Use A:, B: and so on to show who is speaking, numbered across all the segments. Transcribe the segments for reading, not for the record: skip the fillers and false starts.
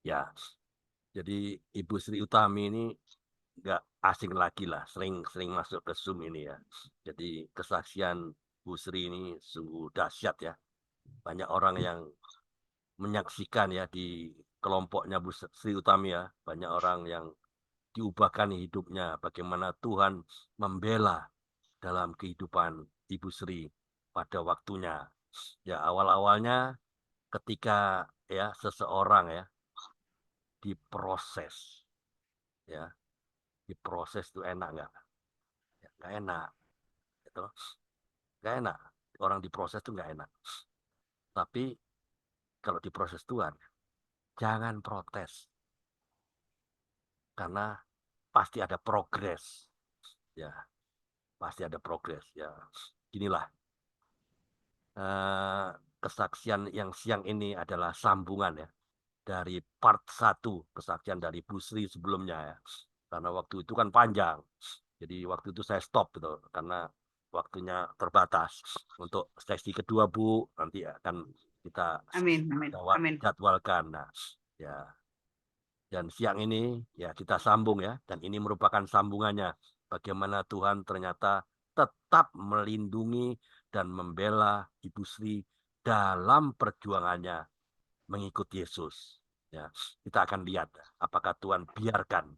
A: Ya, jadi Ibu Sri Utami ini nggak asing lagi lah, sering-sering masuk ke Zoom ini ya. Jadi kesaksian Bu Sri ini sungguh dahsyat ya. Banyak orang yang menyaksikan ya di kelompoknya Bu Sri Utami ya. Banyak orang yang diubahkan hidupnya, bagaimana Tuhan membela dalam kehidupan Ibu Sri pada waktunya. Ya, awal-awalnya ketika ya seseorang ya diproses, ya diproses itu enak nggak? Ya, nggak enak, gitu. Nggak enak. Orang diproses itu nggak enak. Tapi kalau diproses Tuhan, jangan protes, karena pasti ada progres. Ya, pasti ada progres. Ya, inilah eh, kesaksian yang siang ini adalah sambungan ya dari part satu kesaksian dari Bu Sri sebelumnya ya. Karena waktu itu kan panjang. Jadi waktu itu saya stop gitu karena waktunya terbatas. Untuk sesi kedua Bu nanti akan kita
B: Amin, amin, amin.
A: jadwalkan. Nah, ya, dan siang ini ya kita sambung ya, dan ini merupakan sambungannya bagaimana Tuhan ternyata tetap melindungi dan membela Ibu Sri dalam perjuangannya mengikut Yesus. Ya, kita akan lihat apakah Tuhan biarkan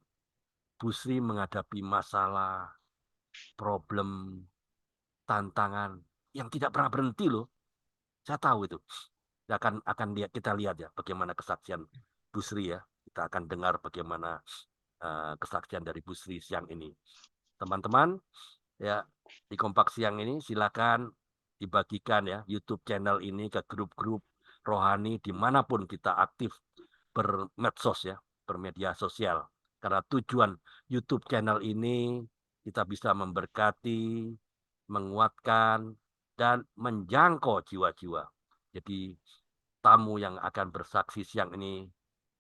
A: Bu Sri menghadapi masalah, problem, tantangan yang tidak pernah berhenti loh. Saya tahu itu. Akan lihat, kita lihat ya bagaimana kesaksian Bu Sri ya. Kita akan dengar bagaimana kesaksian dari Bu Sri siang ini. Teman-teman, ya di Kompak siang ini silakan dibagikan ya YouTube channel ini ke grup-grup rohani dimanapun kita aktif bermedsos ya, bermedia sosial. Karena tujuan YouTube channel ini kita bisa memberkati, menguatkan, dan menjangkau jiwa-jiwa. Jadi tamu yang akan bersaksi siang ini,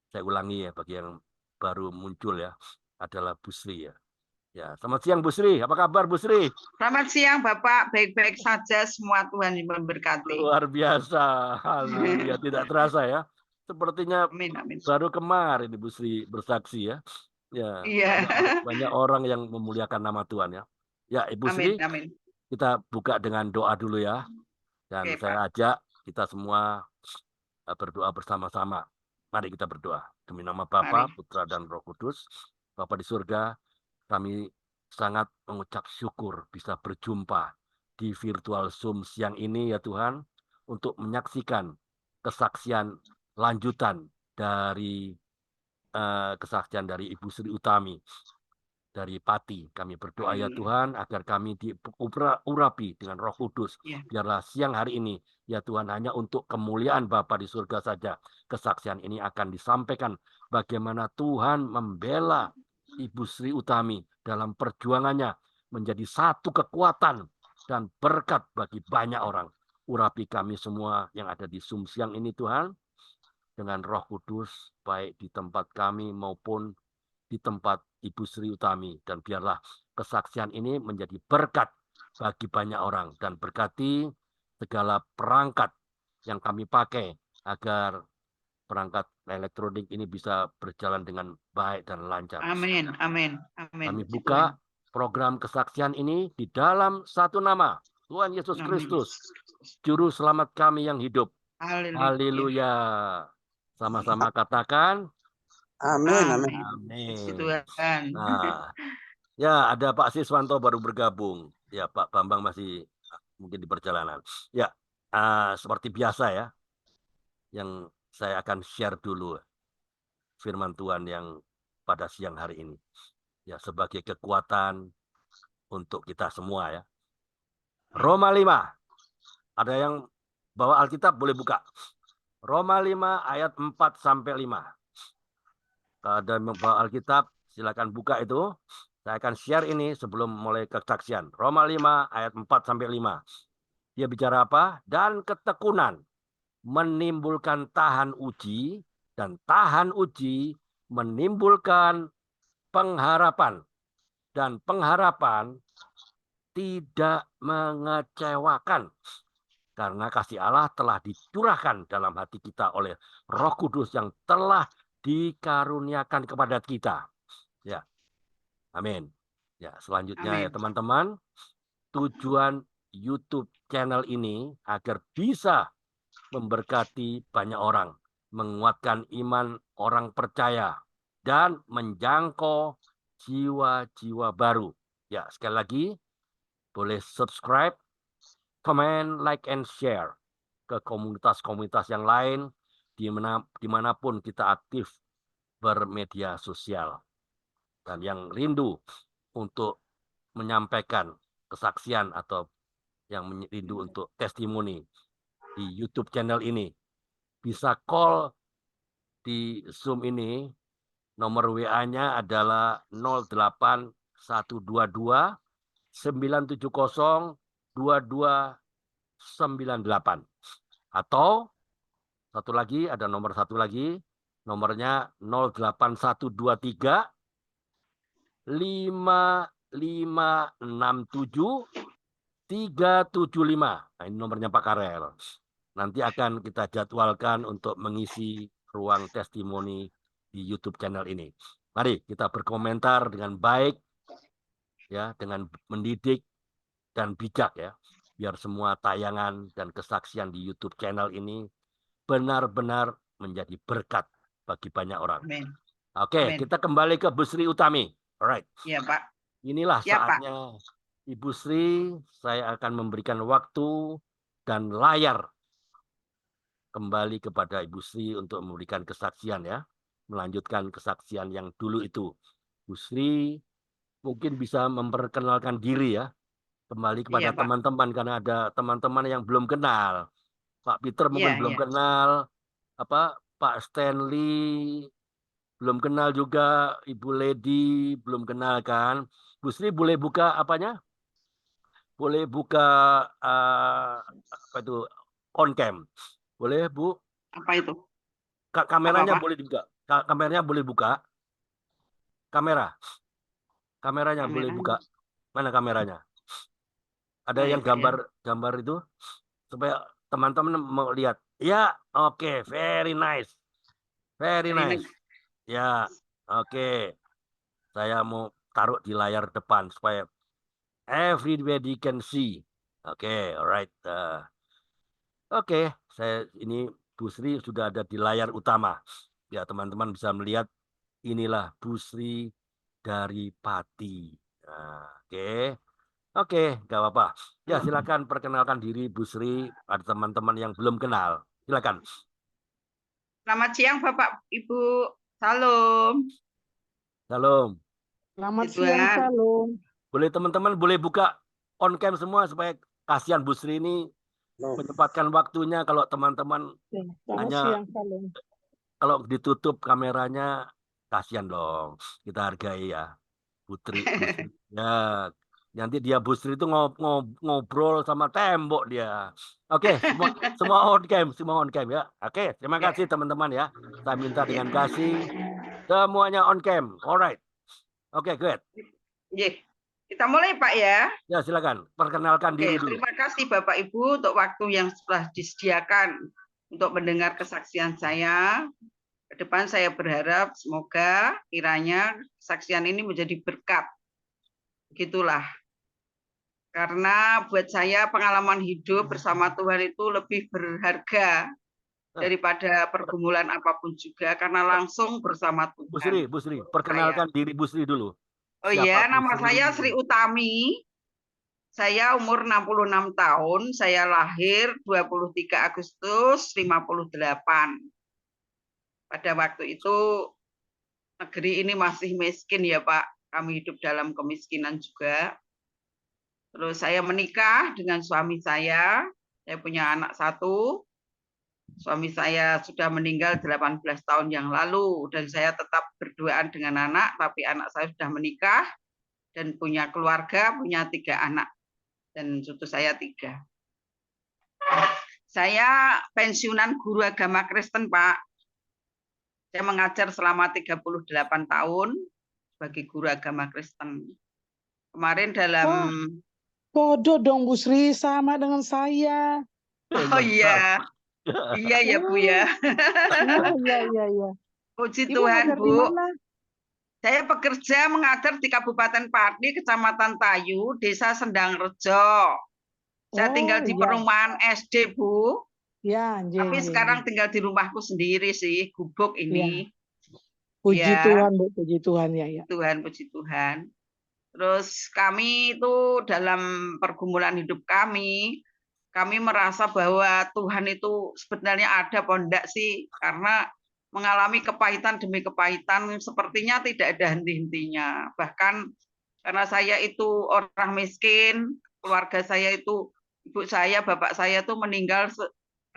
A: saya ulangi ya bagi yang baru muncul ya, adalah Bu Sri ya. Ya, selamat siang Bu Sri. Apa kabar Bu Sri?
B: Selamat siang, Bapak. Baik-baik saja, semua Tuhan memberkati.
A: Luar biasa. Haleluya. Tidak terasa ya. Sepertinya
B: Amin, amin.
A: baru kemarin Ibu Sri bersaksi ya. Ya,
B: Iya.
A: banyak orang yang memuliakan nama Tuhan ya. Ya, Ibu Sri,
B: Amin, amin.
A: kita buka dengan doa dulu ya. Dan
B: Oke,
A: saya
B: Pak.
A: ajak kita semua berdoa bersama-sama. Mari kita berdoa. Demi nama Bapa,
B: Mari.
A: Putra, dan Roh Kudus. Bapa di surga, kami sangat mengucap syukur bisa berjumpa di virtual Zoom siang ini ya Tuhan, untuk menyaksikan kesaksian lanjutan dari kesaksian dari Ibu Sri Utami dari Pati. Kami berdoa ya
B: Haleluya.
A: Tuhan agar kami diurapi dengan Roh Kudus.
B: Ya.
A: Biarlah siang hari ini ya Tuhan hanya untuk kemuliaan Bapa di surga saja. Kesaksian ini akan disampaikan bagaimana Tuhan membela Ibu Sri Utami dalam perjuangannya menjadi satu kekuatan dan berkat bagi banyak orang. Urapi kami semua yang ada di Zoom siang ini Tuhan dengan Roh Kudus baik di tempat kami maupun di tempat Ibu Sri Utami, dan biarlah kesaksian ini menjadi berkat bagi banyak orang dan berkati segala perangkat yang kami pakai agar perangkat elektronik ini bisa berjalan dengan baik dan lancar.
B: Amin, amin, amin.
A: Kami
B: Puji
A: buka
B: Tuhan.
A: program kesaksian ini di dalam satu nama, Tuhan Yesus
B: Amin.
A: Kristus, Juru Selamat kami yang hidup.
B: Haleluya.
A: Haleluya. Sama-sama katakan,
C: Amin, amin.
B: Amin. Puji
A: amin.
B: Tuhan.
A: Nah, ya ada Pak Siswanto baru bergabung. Ya, Pak Bambang masih mungkin di perjalanan. Ya, seperti biasa ya, yang saya akan share dulu firman Tuhan yang pada siang hari ini. Ya, sebagai kekuatan untuk kita semua ya. Roma 5. Ada yang bawa Alkitab boleh buka. Roma 5 ayat 4 sampai 5. Kalau ada yang bawa Alkitab, silakan buka itu. Saya akan share ini sebelum mulai kesaksian. Roma 5 ayat 4 sampai 5. Dia bicara apa? Dan ketekunan menimbulkan tahan uji, dan tahan uji menimbulkan pengharapan, dan pengharapan tidak mengecewakan, Karena kasih Allah telah dicurahkan dalam hati kita oleh Roh Kudus yang telah dikaruniakan kepada kita. Ya, amin. Ya, selanjutnya ya
B: Amin.
A: teman-teman, tujuan YouTube channel ini agar bisa memberkati banyak orang, menguatkan iman orang percaya, dan menjangkau jiwa-jiwa baru. Ya, sekali lagi, boleh subscribe, comment, like, and share ke komunitas-komunitas yang lain, dimanapun kita aktif bermedia sosial. Dan yang rindu untuk menyampaikan kesaksian atau yang rindu untuk testimoni di YouTube channel ini, bisa call di Zoom ini. Nomor WA-nya adalah 08122 970 2298. Atau ada nomor satu lagi, nomornya 08123 5567 375. Nah, ini nomornya Pak Karel. Nanti akan kita jadwalkan untuk mengisi ruang testimoni di YouTube channel ini. Mari kita berkomentar dengan baik, ya, dengan mendidik dan bijak, ya, biar semua tayangan dan kesaksian di YouTube channel ini benar-benar menjadi berkat bagi banyak orang.
B: Amin.
A: Oke,
B: Amin.
A: kita kembali ke Bu Sri Utami. Alright.
B: Ya, Pak.
A: Inilah
B: Ya, Pak.
A: saatnya Ibu Sri, saya akan memberikan waktu dan layar kembali kepada Ibu Sri untuk memberikan kesaksian, ya. Melanjutkan kesaksian yang dulu itu. Bu Sri mungkin bisa memperkenalkan diri, ya. Kembali kepada
B: Iya, Pak.
A: teman-teman, karena ada teman-teman yang belum kenal. Pak Peter
B: Iya,
A: mungkin belum
B: iya.
A: kenal, Pak Stanley belum kenal juga, Ibu Lady belum kenal kan. Bu Sri boleh buka apanya? Boleh buka apa itu, on cam. Boleh, Bu?
B: Apa itu? Apa,
A: Kameranya
B: Pak?
A: boleh dibuka. Kameranya boleh buka. Kameranya boleh
B: Kameranya.
A: buka. Mana kameranya? Ada
B: Oh, ya,
A: yang
B: Pak, ya.
A: gambar itu supaya teman-teman mau lihat. Ya, oke, very nice. Very
B: Hari ini.
A: nice. Ya, oke. Saya mau taruh di layar depan supaya everybody can see. Oke, alright. Oke, ini Bu Sri sudah ada di layar utama. Ya, teman-teman bisa melihat, inilah Bu Sri dari Pati. Nah, oke, nggak apa-apa. Ya, silakan perkenalkan diri Bu Sri. Ada teman-teman yang belum kenal. Silakan.
B: Selamat siang, Bapak, Ibu. Salam.
A: Salam.
C: Selamat
B: Puji
C: siang,
B: Tuhan.
C: Shalom.
A: Boleh teman-teman boleh buka on cam semua supaya kasihan Bu Sri ini menyempatkan waktunya. Kalau teman-teman
C: Selamat
A: hanya
C: siang, Shalom.
A: kalau ditutup kameranya, kasihan dong. Kita hargai, ya. Bu Sri. Ya, nanti dia Bu Sri itu ngobrol sama tembok dia. Oke, semua on cam, ya. Oke, terima
B: Ya.
A: kasih teman-teman, ya. Saya minta dengan kasih semuanya on cam. Alright. Oke, good.
B: Iya. Kita mulai, Pak, ya.
A: Ya, silakan perkenalkan
B: Oke,
A: diri dulu.
B: terima kasih Bapak Ibu untuk waktu yang telah disediakan untuk mendengar kesaksian saya. Ke depan saya berharap semoga kiranya kesaksian ini menjadi berkat. Begitulah. Karena buat saya pengalaman hidup bersama Tuhan itu lebih berharga daripada pergumulan apapun juga, karena langsung bersama Tuhan.
A: Bu Sri, perkenalkan diri Bu Sri dulu.
B: Oh
A: Siapa
B: iya,
A: Bu
B: nama saya Sri Utami. Saya umur 66 tahun, saya lahir 23 Agustus 58. Pada waktu itu negeri ini masih miskin, ya Pak. Kami hidup dalam kemiskinan juga. Terus saya menikah dengan suami saya punya anak satu. Suami saya sudah meninggal 18 tahun yang lalu, dan saya tetap berduaan dengan anak, tapi anak saya sudah menikah dan punya keluarga, punya 3 anak, dan cucu saya 3. Saya pensiunan guru agama Kristen, Pak. Saya mengajar selama 38 tahun sebagai guru agama Kristen. Kemarin dalam...
C: Bodoh dong, Bu Sri, sama dengan saya.
B: Oh iya, iya ya Bu ya.
C: Oh, iya.
B: Puji
C: Ibu
B: Tuhan
C: ngajar di
B: Bu.
C: mana?
B: Saya bekerja mengajar di Kabupaten Pati, Kecamatan Tayu, Desa Sendangrejo. Saya tinggal
C: Oh,
B: di
C: iya.
B: perumahan SD, Bu.
C: Ya,
B: Tapi sekarang tinggal di rumahku sendiri sih, gubuk ini.
C: Puji
B: Ya,
C: Tuhan, Bu. Puji Tuhan ya.
B: Tuhan, puji Tuhan. Terus kami itu dalam pergumulan hidup kami merasa bahwa Tuhan itu sebenarnya ada apa enggak sih? Karena mengalami kepahitan demi kepahitan sepertinya tidak ada henti-hentinya. Bahkan karena saya itu orang miskin, keluarga saya itu ibu saya, bapak saya tuh meninggal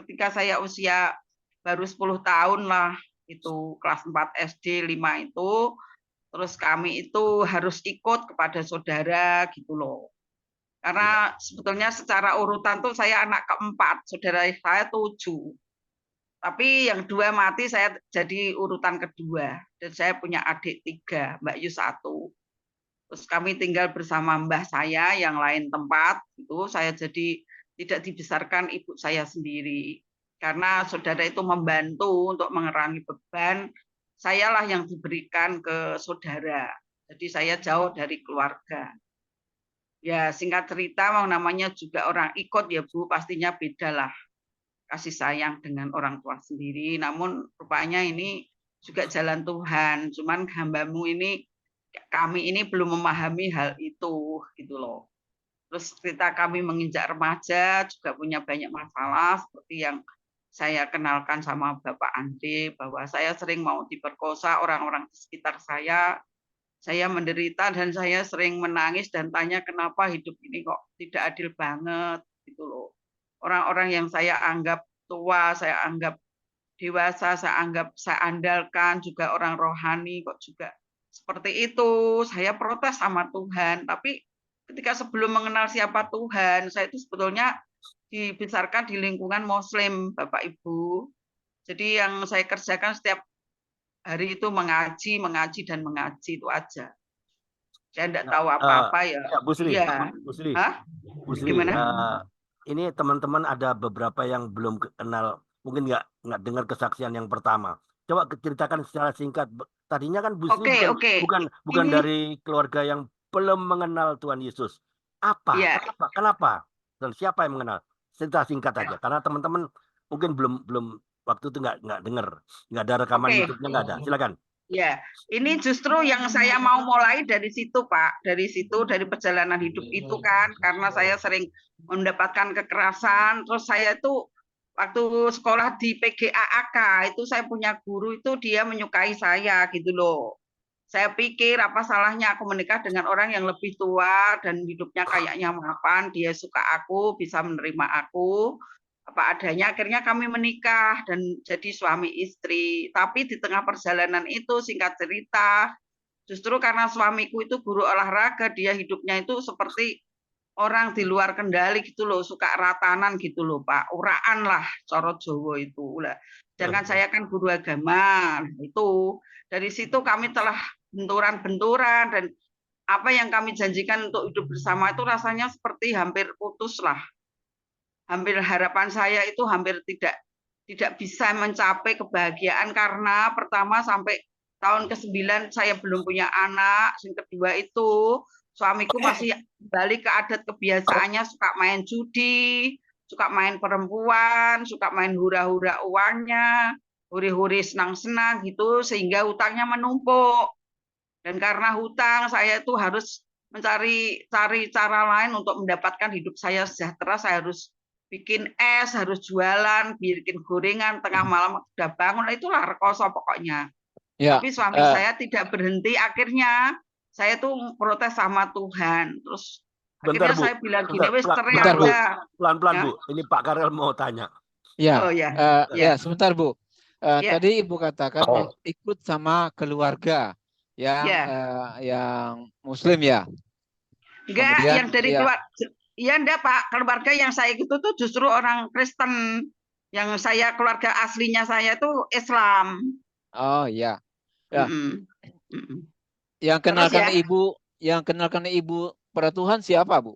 B: ketika saya usia baru 10 tahun lah, itu kelas 4 SD 5 itu. Terus kami itu harus ikut kepada saudara gitu loh. Karena sebetulnya secara urutan tuh saya anak keempat, saudara saya 7. Tapi yang 2 mati, saya jadi urutan kedua. Dan saya punya adik 3, Mbak Yu 1. Terus kami tinggal bersama mbah saya yang lain tempat, itu saya jadi tidak dibesarkan ibu saya sendiri. Karena saudara itu membantu untuk mengurangi beban, sayalah yang diberikan ke saudara. Jadi saya jauh dari keluarga. Ya singkat cerita, mau namanya juga orang ikut ya Bu, pastinya beda lah kasih sayang dengan orang tua sendiri. Namun rupanya ini juga jalan Tuhan. Cuman kami ini belum memahami hal itu gitu loh. Terus kita kami menginjak remaja juga punya banyak masalah seperti yang saya kenalkan sama Bapak Ande, bahwa saya sering mau diperkosa orang-orang di sekitar saya menderita dan saya sering menangis dan tanya kenapa hidup ini kok tidak adil banget gitu loh. Orang-orang yang saya anggap tua, saya anggap dewasa, saya andalkan juga orang rohani kok juga seperti itu. Saya protes sama Tuhan, tapi ketika sebelum mengenal siapa Tuhan, saya itu sebetulnya dibesarkan di lingkungan Muslim, Bapak Ibu. Jadi yang saya kerjakan setiap hari itu mengaji dan mengaji itu aja. Saya tidak tahu apa-apa ya.
A: Ya, Bu Sri,
B: Iya.
A: Bu Sri,
B: Hah?
A: Bu Sri,
B: Gimana?
A: ini teman-teman ada beberapa yang belum kenal, mungkin nggak dengar kesaksian yang pertama. Coba ceritakan secara singkat. Tadinya kan Bu Sri
B: Oke,
A: bukan
B: oke.
A: bukan
B: Ini
A: dari keluarga yang belum mengenal Tuhan Yesus. Apa?
B: ya.
A: Kenapa? Dan siapa yang mengenal? Cerita singkat aja. Karena teman-teman mungkin belum waktu itu nggak dengar, nggak ada rekaman
B: Oke.
A: YouTube-nya nggak ada. Silakan.
B: Ya, ini justru yang saya mau mulai dari situ, Pak. Dari situ, dari perjalanan hidup itu kan, karena saya sering mendapatkan kekerasan. Terus saya itu waktu sekolah di PGAAK, itu saya punya guru itu dia menyukai saya gitu loh. Saya pikir apa salahnya aku menikah dengan orang yang lebih tua dan hidupnya kayaknya mapan, dia suka aku, bisa menerima aku apa adanya. Akhirnya kami menikah dan jadi suami istri. Tapi di tengah perjalanan itu singkat cerita, justru karena suamiku itu guru olahraga, dia hidupnya itu seperti orang di luar kendali gitu loh, suka ratanan gitu loh Pak, uraan lah coro Jowo itu lah. Sedangkan saya kan guru agama, itu dari situ kami telah benturan-benturan dan apa yang kami janjikan untuk hidup bersama itu rasanya seperti hampir putus lah. Hampir harapan saya itu hampir tidak bisa mencapai kebahagiaan karena pertama sampai tahun ke-9 saya belum punya anak, yang kedua itu suamiku masih balik ke adat kebiasaannya, suka main judi, suka main perempuan, suka main hura-hura uangnya, huri-huri senang-senang gitu sehingga hutangnya menumpuk. Dan karena hutang saya itu harus cari cara lain untuk mendapatkan hidup saya sejahtera, saya harus bikin es, harus jualan, bikin gorengan tengah malam udah bangun, itulah rekoso pokoknya.
D: Ya,
B: Tapi suami saya tidak berhenti, akhirnya saya tuh protes sama Tuhan. Terus
A: Bentar,
B: akhirnya
A: Bu.
B: saya bilang gini, wis cerai
D: bentar, Bu.
B: aja.
A: Pelan-pelan,
B: Ya.
A: Bu. Ini Pak Karel mau tanya.
D: Ya,
B: Oh ya,
D: ya sebentar Bu.
B: ya,
D: Tadi Ibu katakan ikut sama keluarga yang Muslim ya.
B: Enggak,
D: Kemudian
B: yang dari keluar, ya enggak Pak, keluarga yang saya itu tuh justru orang Kristen. Yang saya keluarga aslinya saya tuh Islam.
D: Oh ya, ya.
B: Terus ya,
D: Yang kenalkan Ibu pada Tuhan siapa Bu?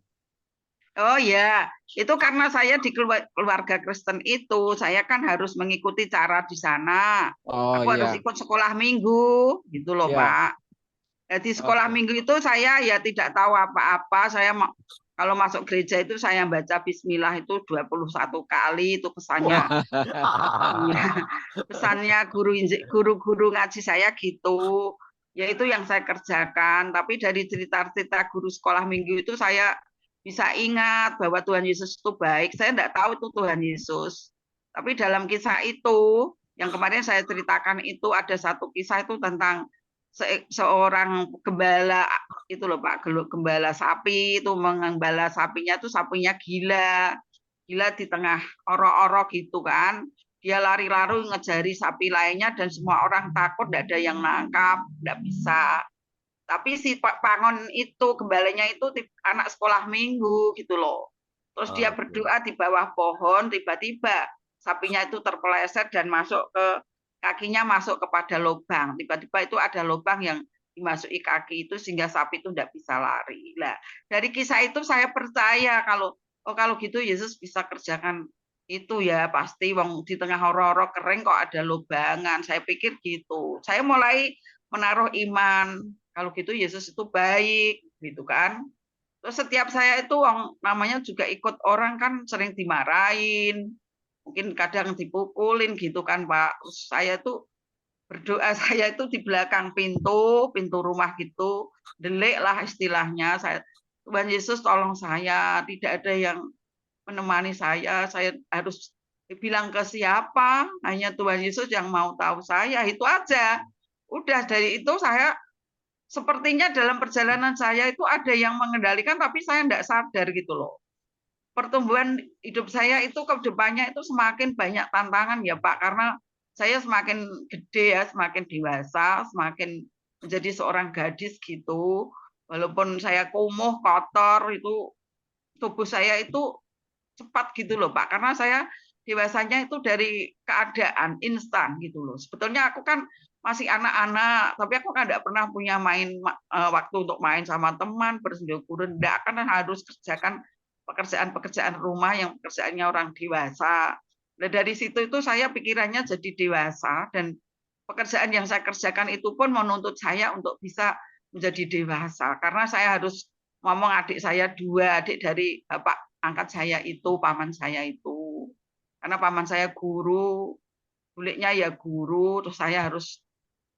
B: Oh ya, itu karena saya di keluarga Kristen itu, saya kan harus mengikuti cara di sana.
D: Oh
B: Aku harus
D: iya,
B: ikut sekolah minggu, gitu loh
D: ya,
B: Pak. Di sekolah
D: oke.
B: minggu itu saya ya tidak tahu apa-apa. Kalau masuk gereja itu saya baca Bismillah itu 21 kali, itu pesannya.
A: Wah.
B: Iya, pesannya guru-guru ngaji saya gitu. Ya itu yang saya kerjakan. Tapi dari cerita-cerita guru sekolah minggu itu saya bisa ingat bahwa Tuhan Yesus itu baik. Saya tidak tahu itu Tuhan Yesus. Tapi dalam kisah itu, yang kemarin saya ceritakan itu ada satu kisah itu tentang seorang gembala itu loh Pak, gembala sapi itu mengembala sapinya itu sapinya gila. Gila di tengah orok-orok gitu kan. Dia lari-lari ngejari sapi lainnya dan semua orang takut, tidak ada yang nangkap, tidak bisa. Tapi si Pak Pangon itu, gembalanya itu anak sekolah minggu gitu loh. Terus dia
A: Oke.
B: berdoa di bawah pohon, tiba-tiba sapinya itu terpeleset dan masuk ke kakinya masuk kepada lubang. Tiba-tiba itu ada lubang yang dimasuki kaki itu sehingga sapi itu tidak bisa lari. Nah, dari kisah itu saya percaya kalau gitu Yesus bisa kerjakan itu ya pasti wong di tengah horor-horor kering kok ada lubangan. Saya pikir gitu. Saya mulai menaruh iman kalau gitu Yesus itu baik, gitu kan. Terus setiap saya itu namanya juga ikut orang kan sering dimarahin, mungkin kadang dipukulin gitu kan Pak. Terus saya tuh berdoa saya itu di belakang pintu rumah gitu, delik lah istilahnya. Tuhan Yesus tolong saya, tidak ada yang menemani saya harus bilang ke siapa, hanya Tuhan Yesus yang mau tahu saya, itu aja. Udah dari itu saya sepertinya dalam perjalanan saya itu ada yang mengendalikan tapi saya tidak sadar gitu loh. Pertumbuhan hidup saya itu ke depannya itu semakin banyak tantangan ya Pak, karena saya semakin gede ya, semakin dewasa, semakin menjadi seorang gadis gitu. Walaupun saya kumuh, kotor, itu tubuh saya itu cepat gitu loh Pak, karena saya dewasanya itu dari keadaan instan gitu loh. Sebetulnya aku kan masih anak-anak, tapi aku kan tidak pernah punya waktu untuk main sama teman, bersenjoku rendah, kan harus kerjakan pekerjaan-pekerjaan rumah yang pekerjaannya orang dewasa. Nah, dari situ itu saya pikirannya jadi dewasa dan pekerjaan yang saya kerjakan itu pun menuntut saya untuk bisa menjadi dewasa karena saya harus ngomong adik saya 2, adik dari bapak angkat saya itu, paman saya itu. Karena paman saya guru, buliknya ya guru, terus saya harus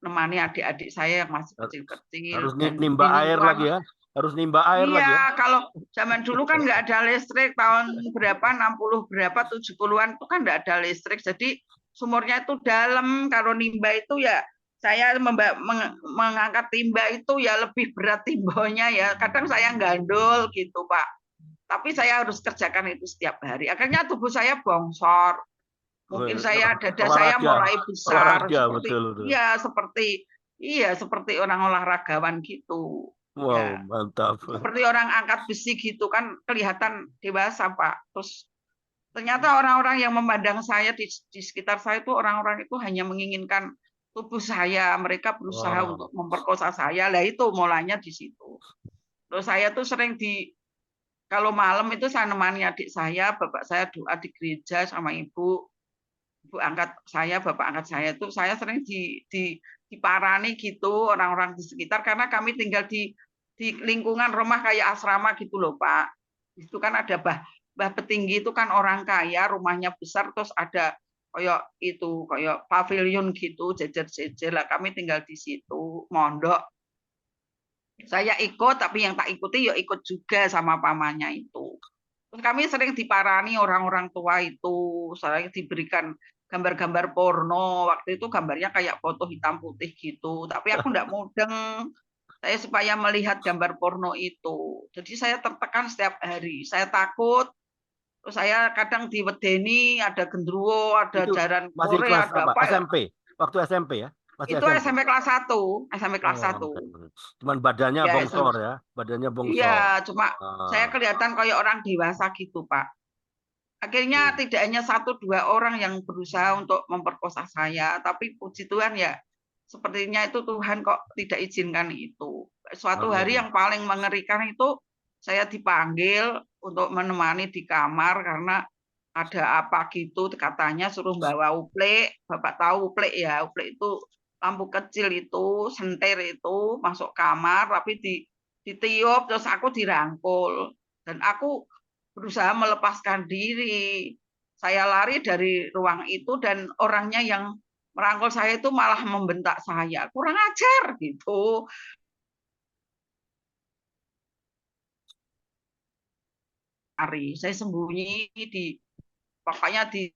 B: nemani adik-adik saya yang masih kecil-kecil
A: Harus
B: dan
A: nimba
B: di
A: air lagi
B: lingkungan.
A: ya. Harus nimba air lagi ya.
B: Iya, kalau zaman dulu kan nggak ada listrik, tahun berapa, 60 berapa, 70-an itu kan nggak ada listrik. Jadi sumurnya itu dalam, kalau nimba itu ya saya mengangkat timba itu ya lebih berat timbanya ya. Kadang saya gandul gitu, Pak. Tapi saya harus kerjakan itu setiap hari. Akhirnya tubuh saya bongsor. Mungkin dada saya
A: Olahraga.
B: mulai besar
A: Olahraga betul.
B: seperti orang olahragawan gitu.
A: Wow,
B: Ya,
A: mantap.
B: seperti orang angkat besi gitu kan kelihatan dewasa Pak. Terus ternyata orang-orang yang memandang saya di sekitar saya itu orang-orang itu hanya menginginkan tubuh saya. Mereka berusaha
A: Wow.
B: untuk memperkosa saya. Lah itu mulanya di situ. Terus saya tuh sering kalau malam itu saya nemani adik saya, bapak saya doa di gereja sama ibu angkat saya, bapak angkat saya itu saya sering diparani gitu orang-orang di sekitar karena kami tinggal di lingkungan rumah kayak asrama gitu loh Pak. Itu kan ada Mbah Petinggi itu kan orang kaya, rumahnya besar terus ada kayak pavilion gitu, jejer-jejer lah kami tinggal di situ, mondok. Saya ikut tapi yang tak ikuti ya ikut juga sama pamannya itu. Terus kami sering diparani orang-orang tua itu, sering diberikan gambar-gambar porno. Waktu itu gambarnya kayak foto hitam putih gitu. Tapi aku enggak mudeng. Saya supaya melihat gambar porno itu. Jadi saya tertekan setiap hari. Saya takut. Terus saya kadang diwedeni, ada gendruwo, ada
A: Itu
B: jaran
A: masih
B: kore,
A: kelas
B: ada
A: apa?
B: apa ya.
A: SMP. Waktu SMP ya? Masih
B: Itu
A: SMP.
B: SMP kelas 1. SMP kelas
A: Oh,
B: 1.
A: cuman badannya
B: Ya, SMP.
A: bongsor ya. Badannya bongsor.
B: Iya, cuma saya
A: Ah,
B: kelihatan kayak orang dewasa gitu, Pak. Akhirnya
A: iya.
B: tidak hanya 1-2 orang yang berusaha untuk memperkosa saya, tapi puji Tuhan ya sepertinya itu Tuhan kok tidak izinkan itu. Suatu hari
A: Amin.
B: yang paling mengerikan itu saya dipanggil untuk menemani di kamar karena ada apa gitu, katanya suruh bawa uplek. Bapak tahu uplek ya, uplek itu lampu kecil itu, sentir itu masuk kamar tapi ditiup terus aku dirangkul dan aku berusaha melepaskan diri. Saya lari dari ruang itu dan orangnya yang merangkul saya itu malah membentak saya, kurang ajar gitu. Lari, saya sembunyi pokoknya di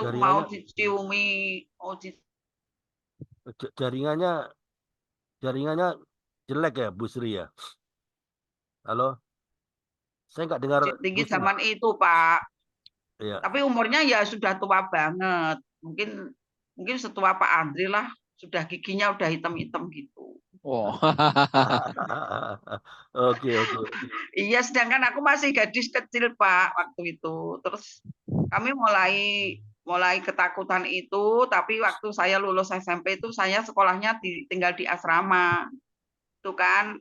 A: Oh,
B: mau
A: jaringannya
B: diciumi, mau
A: jaringannya jelek ya, Bu Sri ya. Halo, saya nggak dengar Bu
B: tinggi
A: Sri.
B: zaman itu, Pak.
A: Iya.
B: Tapi umurnya ya sudah tua banget. Mungkin setua Pak Andri lah, sudah giginya udah hitam-hitam gitu.
D: Oh.
A: Oke, oke.
B: Iya, sedangkan aku masih gadis kecil, Pak, waktu itu. Terus kami mulai ketakutan itu, tapi waktu saya lulus SMP itu saya sekolahnya tinggal di asrama. Itu kan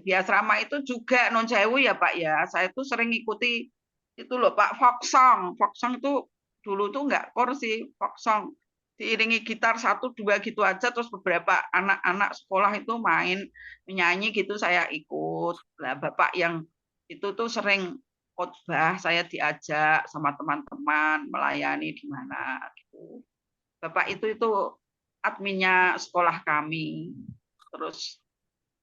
B: di asrama itu juga non sewu ya Pak ya. Saya tuh sering ikuti itu loh Pak, folk song. Folk song itu dulu tuh nggak kor sih, folk song. Diiringi gitar satu dua gitu aja, terus beberapa anak-anak sekolah itu main menyanyi gitu saya ikut. Nah, Bapak yang itu tuh sering khotbah, saya diajak sama teman-teman melayani di mana gitu. Bapak itu adminnya sekolah kami. Terus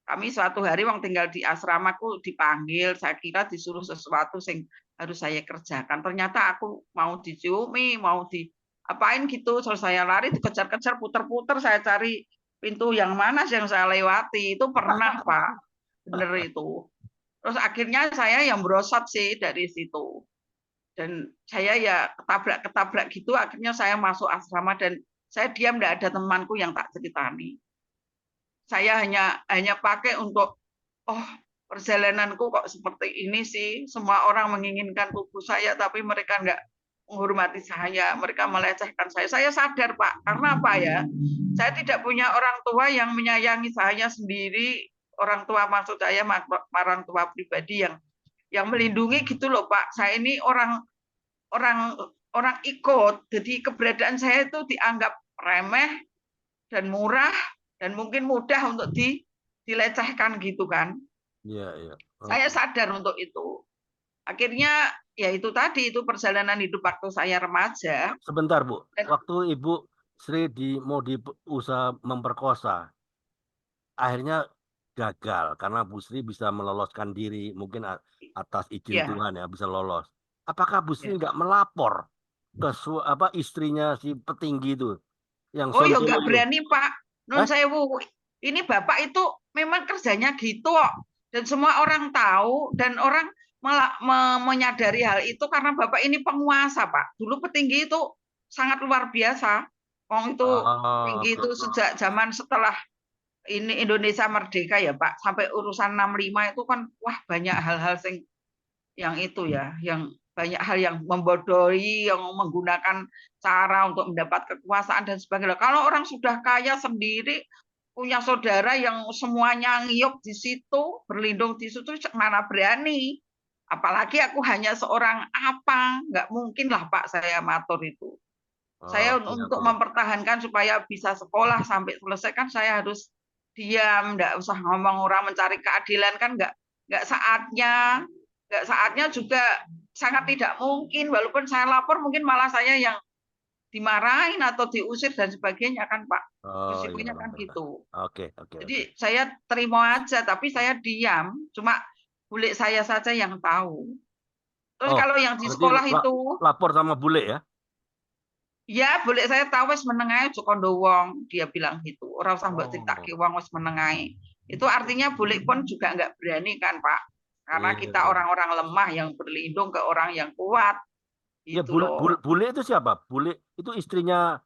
B: kami suatu hari wong tinggal di asramaku dipanggil, saya kira disuruh sesuatu sing harus saya kerjakan. Ternyata aku mau diciumi, mau diapain gitu. Terus saya lari dikejar-kejar, puter-puter saya cari pintu yang mana yang saya lewati. Itu pernah, Pak. Bener itu. Terus akhirnya saya yang merosot sih dari situ. Dan saya ya ketabrak-ketabrak gitu, akhirnya saya masuk asrama dan saya diam, tidak ada temanku yang tak ceritani. Saya hanya pakai untuk perjalananku kok seperti ini sih. Semua orang menginginkan tubuh saya, tapi mereka nggak menghormati saya. Mereka melecehkan saya. Saya sadar, Pak. Karena apa ya? Saya tidak punya orang tua yang menyayangi saya sendiri. Orang tua maksud saya orang tua pribadi yang melindungi gitu loh, Pak. Saya ini orang ikut. Jadi keberadaan saya itu dianggap remeh dan murah dan mungkin mudah untuk dilecehkan gitu kan.
A: Iya, iya.
B: Saya sadar untuk itu. Akhirnya ya itu tadi, itu perjalanan hidup waktu saya remaja.
A: Sebentar, Bu.
B: Dan
A: Waktu Ibu Sri mau usaha memperkosa, akhirnya gagal karena Bu Sri bisa meloloskan diri, mungkin atas izin
B: ya,
A: Tuhan ya bisa lolos. Apakah Bu Sri
B: ya.
A: nggak melapor ke istrinya si petinggi itu yang
B: Oh ya nggak
A: Sontoloyo?
B: berani Pak. Nun
A: Hah?
B: sewu. Ini Bapak itu memang kerjanya gitu kok. Dan semua orang tahu dan orang menyadari hal itu karena Bapak ini penguasa Pak. Dulu petinggi itu sangat luar biasa. Wong itu
A: Oh,
B: tinggi
A: oke.
B: itu sejak zaman setelah ini Indonesia merdeka ya Pak, sampai urusan 65 itu kan wah banyak hal-hal yang itu ya, yang banyak hal yang membodohi, yang menggunakan cara untuk mendapat kekuasaan dan sebagainya. Kalau orang sudah kaya sendiri, punya saudara yang semuanya ngiyup di situ, berlindung di situ, mana berani. Apalagi aku hanya seorang apa, nggak mungkin lah Pak saya matur itu. Saya
A: Oke,
B: untuk
A: oke.
B: mempertahankan supaya bisa sekolah sampai selesai kan saya harus diam, nggak usah ngomong, orang mencari keadilan kan nggak saatnya juga sangat tidak mungkin. Walaupun saya lapor mungkin malah saya yang dimarahin atau diusir dan sebagainya kan Pak.
A: Oh, iya.
B: Risikonya kan gitu.
A: Oke, oke, oke.
B: Jadi saya terima aja, tapi saya diam. Cuma bule saya saja yang tahu. Terus
A: Oh,
B: kalau yang di
A: berarti
B: sekolah itu,
A: lapor sama bule ya?
B: ya boleh saya tahu wis menengae Jokondo wong, dia bilang gitu. Orang usah mbok
A: Oh,
B: critake wong wis menengae. Itu artinya boleh pun juga nggak berani kan Pak. Karena
A: iya,
B: kita
A: iya.
B: orang-orang lemah yang berlindung ke orang yang kuat.
A: Ya,
B: Itu loh.
A: bule itu siapa? Bule itu istrinya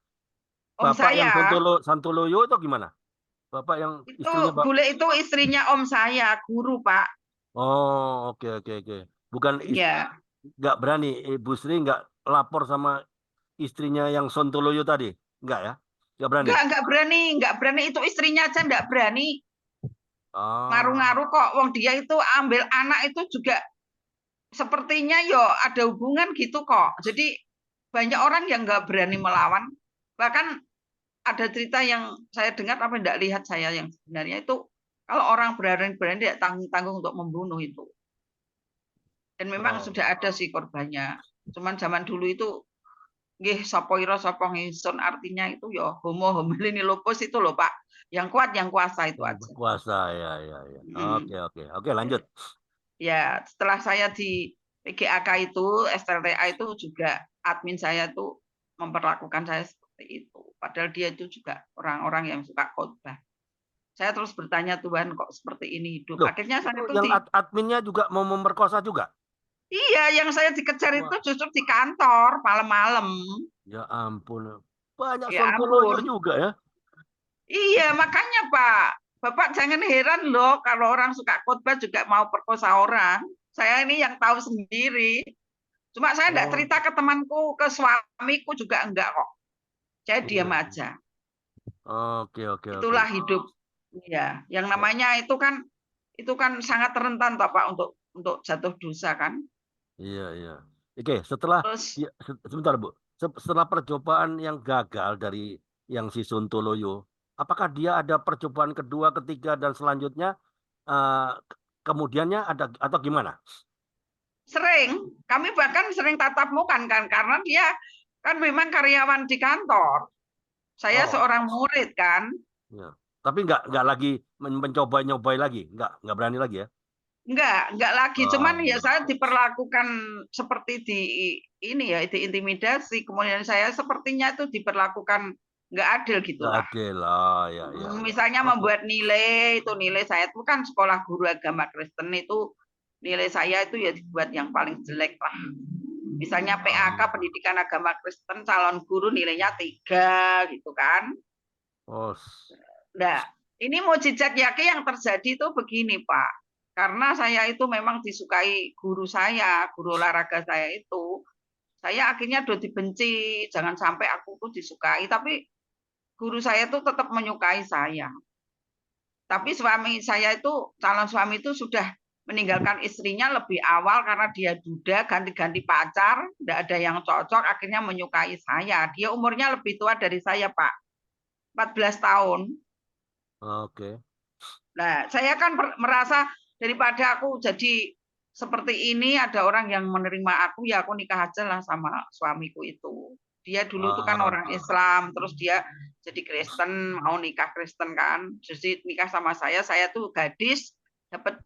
B: Om
A: Bapak yang
B: saya,
A: Santoloyo itu gimana? Bapak yang
B: itu
A: istrinya Pak?
B: bule itu istrinya om saya, guru Pak.
A: Oh, oke, oke, oke. Bukan
B: Ya,
A: nggak berani, Bu Sri nggak lapor sama istrinya yang Sontoloyo tadi, nggak ya? Nggak berani.
B: Nggak berani itu istrinya aja nggak berani.
A: Oh.
B: Ngaruh-ngaruh kok. Wong dia itu ambil anak itu juga sepertinya yo ada hubungan gitu kok. Jadi banyak orang yang nggak berani melawan. Bahkan ada cerita yang saya dengar apa tidak lihat saya yang sebenarnya itu kalau orang berani-berani tidak tanggung-tanggung untuk membunuh itu. Dan memang sudah ada sih korbannya. Cuman zaman dulu itu nggih sapa ira sapa ngingsun artinya itu ya homo homilini lupus itu loh Pak. Yang kuat yang kuasa itu aja.
A: Berkuasa ya. Oke, lanjut.
B: Ya, setelah saya di PGAK itu, SLTA itu juga admin saya tuh memperlakukan saya seperti itu. Padahal dia itu juga orang-orang yang suka khotbah. Saya terus bertanya, Tuhan kok seperti ini hidup.
A: Loh,
B: Akhirnya saya
A: itu
B: tuh
A: yang adminnya juga mau memperkosa juga?
B: iya, yang saya dikejar
A: Wah.
B: itu justru di kantor malam-malam.
A: Ya ampun. Banyak
B: Ya
A: sontoloyo
B: ampun.
A: juga ya.
B: Iya, makanya Pak. Bapak jangan heran loh kalau orang suka khotbah juga mau perkosa orang. Saya ini yang tahu sendiri. Cuma saya enggak cerita ke temanku, ke suamiku juga enggak kok. Saya diam aja.
A: Oke.
B: Itulah hidup. Iya, yang namanya itu kan sangat rentan toh Pak untuk jatuh dosa kan.
A: Iya. Oke, setelah
B: Terus
A: sebentar Bu. Setelah percobaan yang gagal dari yang si Sontoloyo, apakah dia ada percobaan kedua, ketiga dan selanjutnya kemudiannya ada atau gimana?
B: sering, kami bahkan sering tatap muka kan karena dia kan memang karyawan di kantor. Saya seorang murid kan.
A: Ya. Tapi nggak lagi mencoba-nyobai lagi, nggak berani lagi ya?
B: Enggak lagi. Cuman ya saya diperlakukan seperti ini ya, diintimidasi. Kemudian saya sepertinya itu diperlakukan nggak adil gitulah.
A: Nggak adil, ya.
B: Misalnya membuat nilai, itu nilai saya itu kan sekolah guru agama Kristen itu nilai saya itu ya dibuat yang paling jelek lah. Misalnya PAK pendidikan agama Kristen calon guru nilainya 3 gitu kan. Nah, ini mujizat yaki yang terjadi itu begini Pak. Karena saya itu memang disukai guru saya, guru olahraga saya itu. Saya akhirnya udah dibenci, jangan sampai aku tuh disukai. Tapi guru saya itu tetap menyukai saya. Tapi suami saya itu, calon suami itu sudah meninggalkan istrinya lebih awal karena dia duda, ganti-ganti pacar, tidak ada yang cocok, akhirnya menyukai saya. Dia umurnya lebih tua dari saya, Pak. 14 tahun.
A: Oke.
B: Nah, saya kan merasa daripada aku jadi seperti ini, ada orang yang menerima aku, ya aku nikah aja lah sama suamiku itu. Dia dulu tuh kan orang Islam, terus dia jadi Kristen, mau nikah Kristen kan. Jadi nikah sama saya tuh gadis, dapat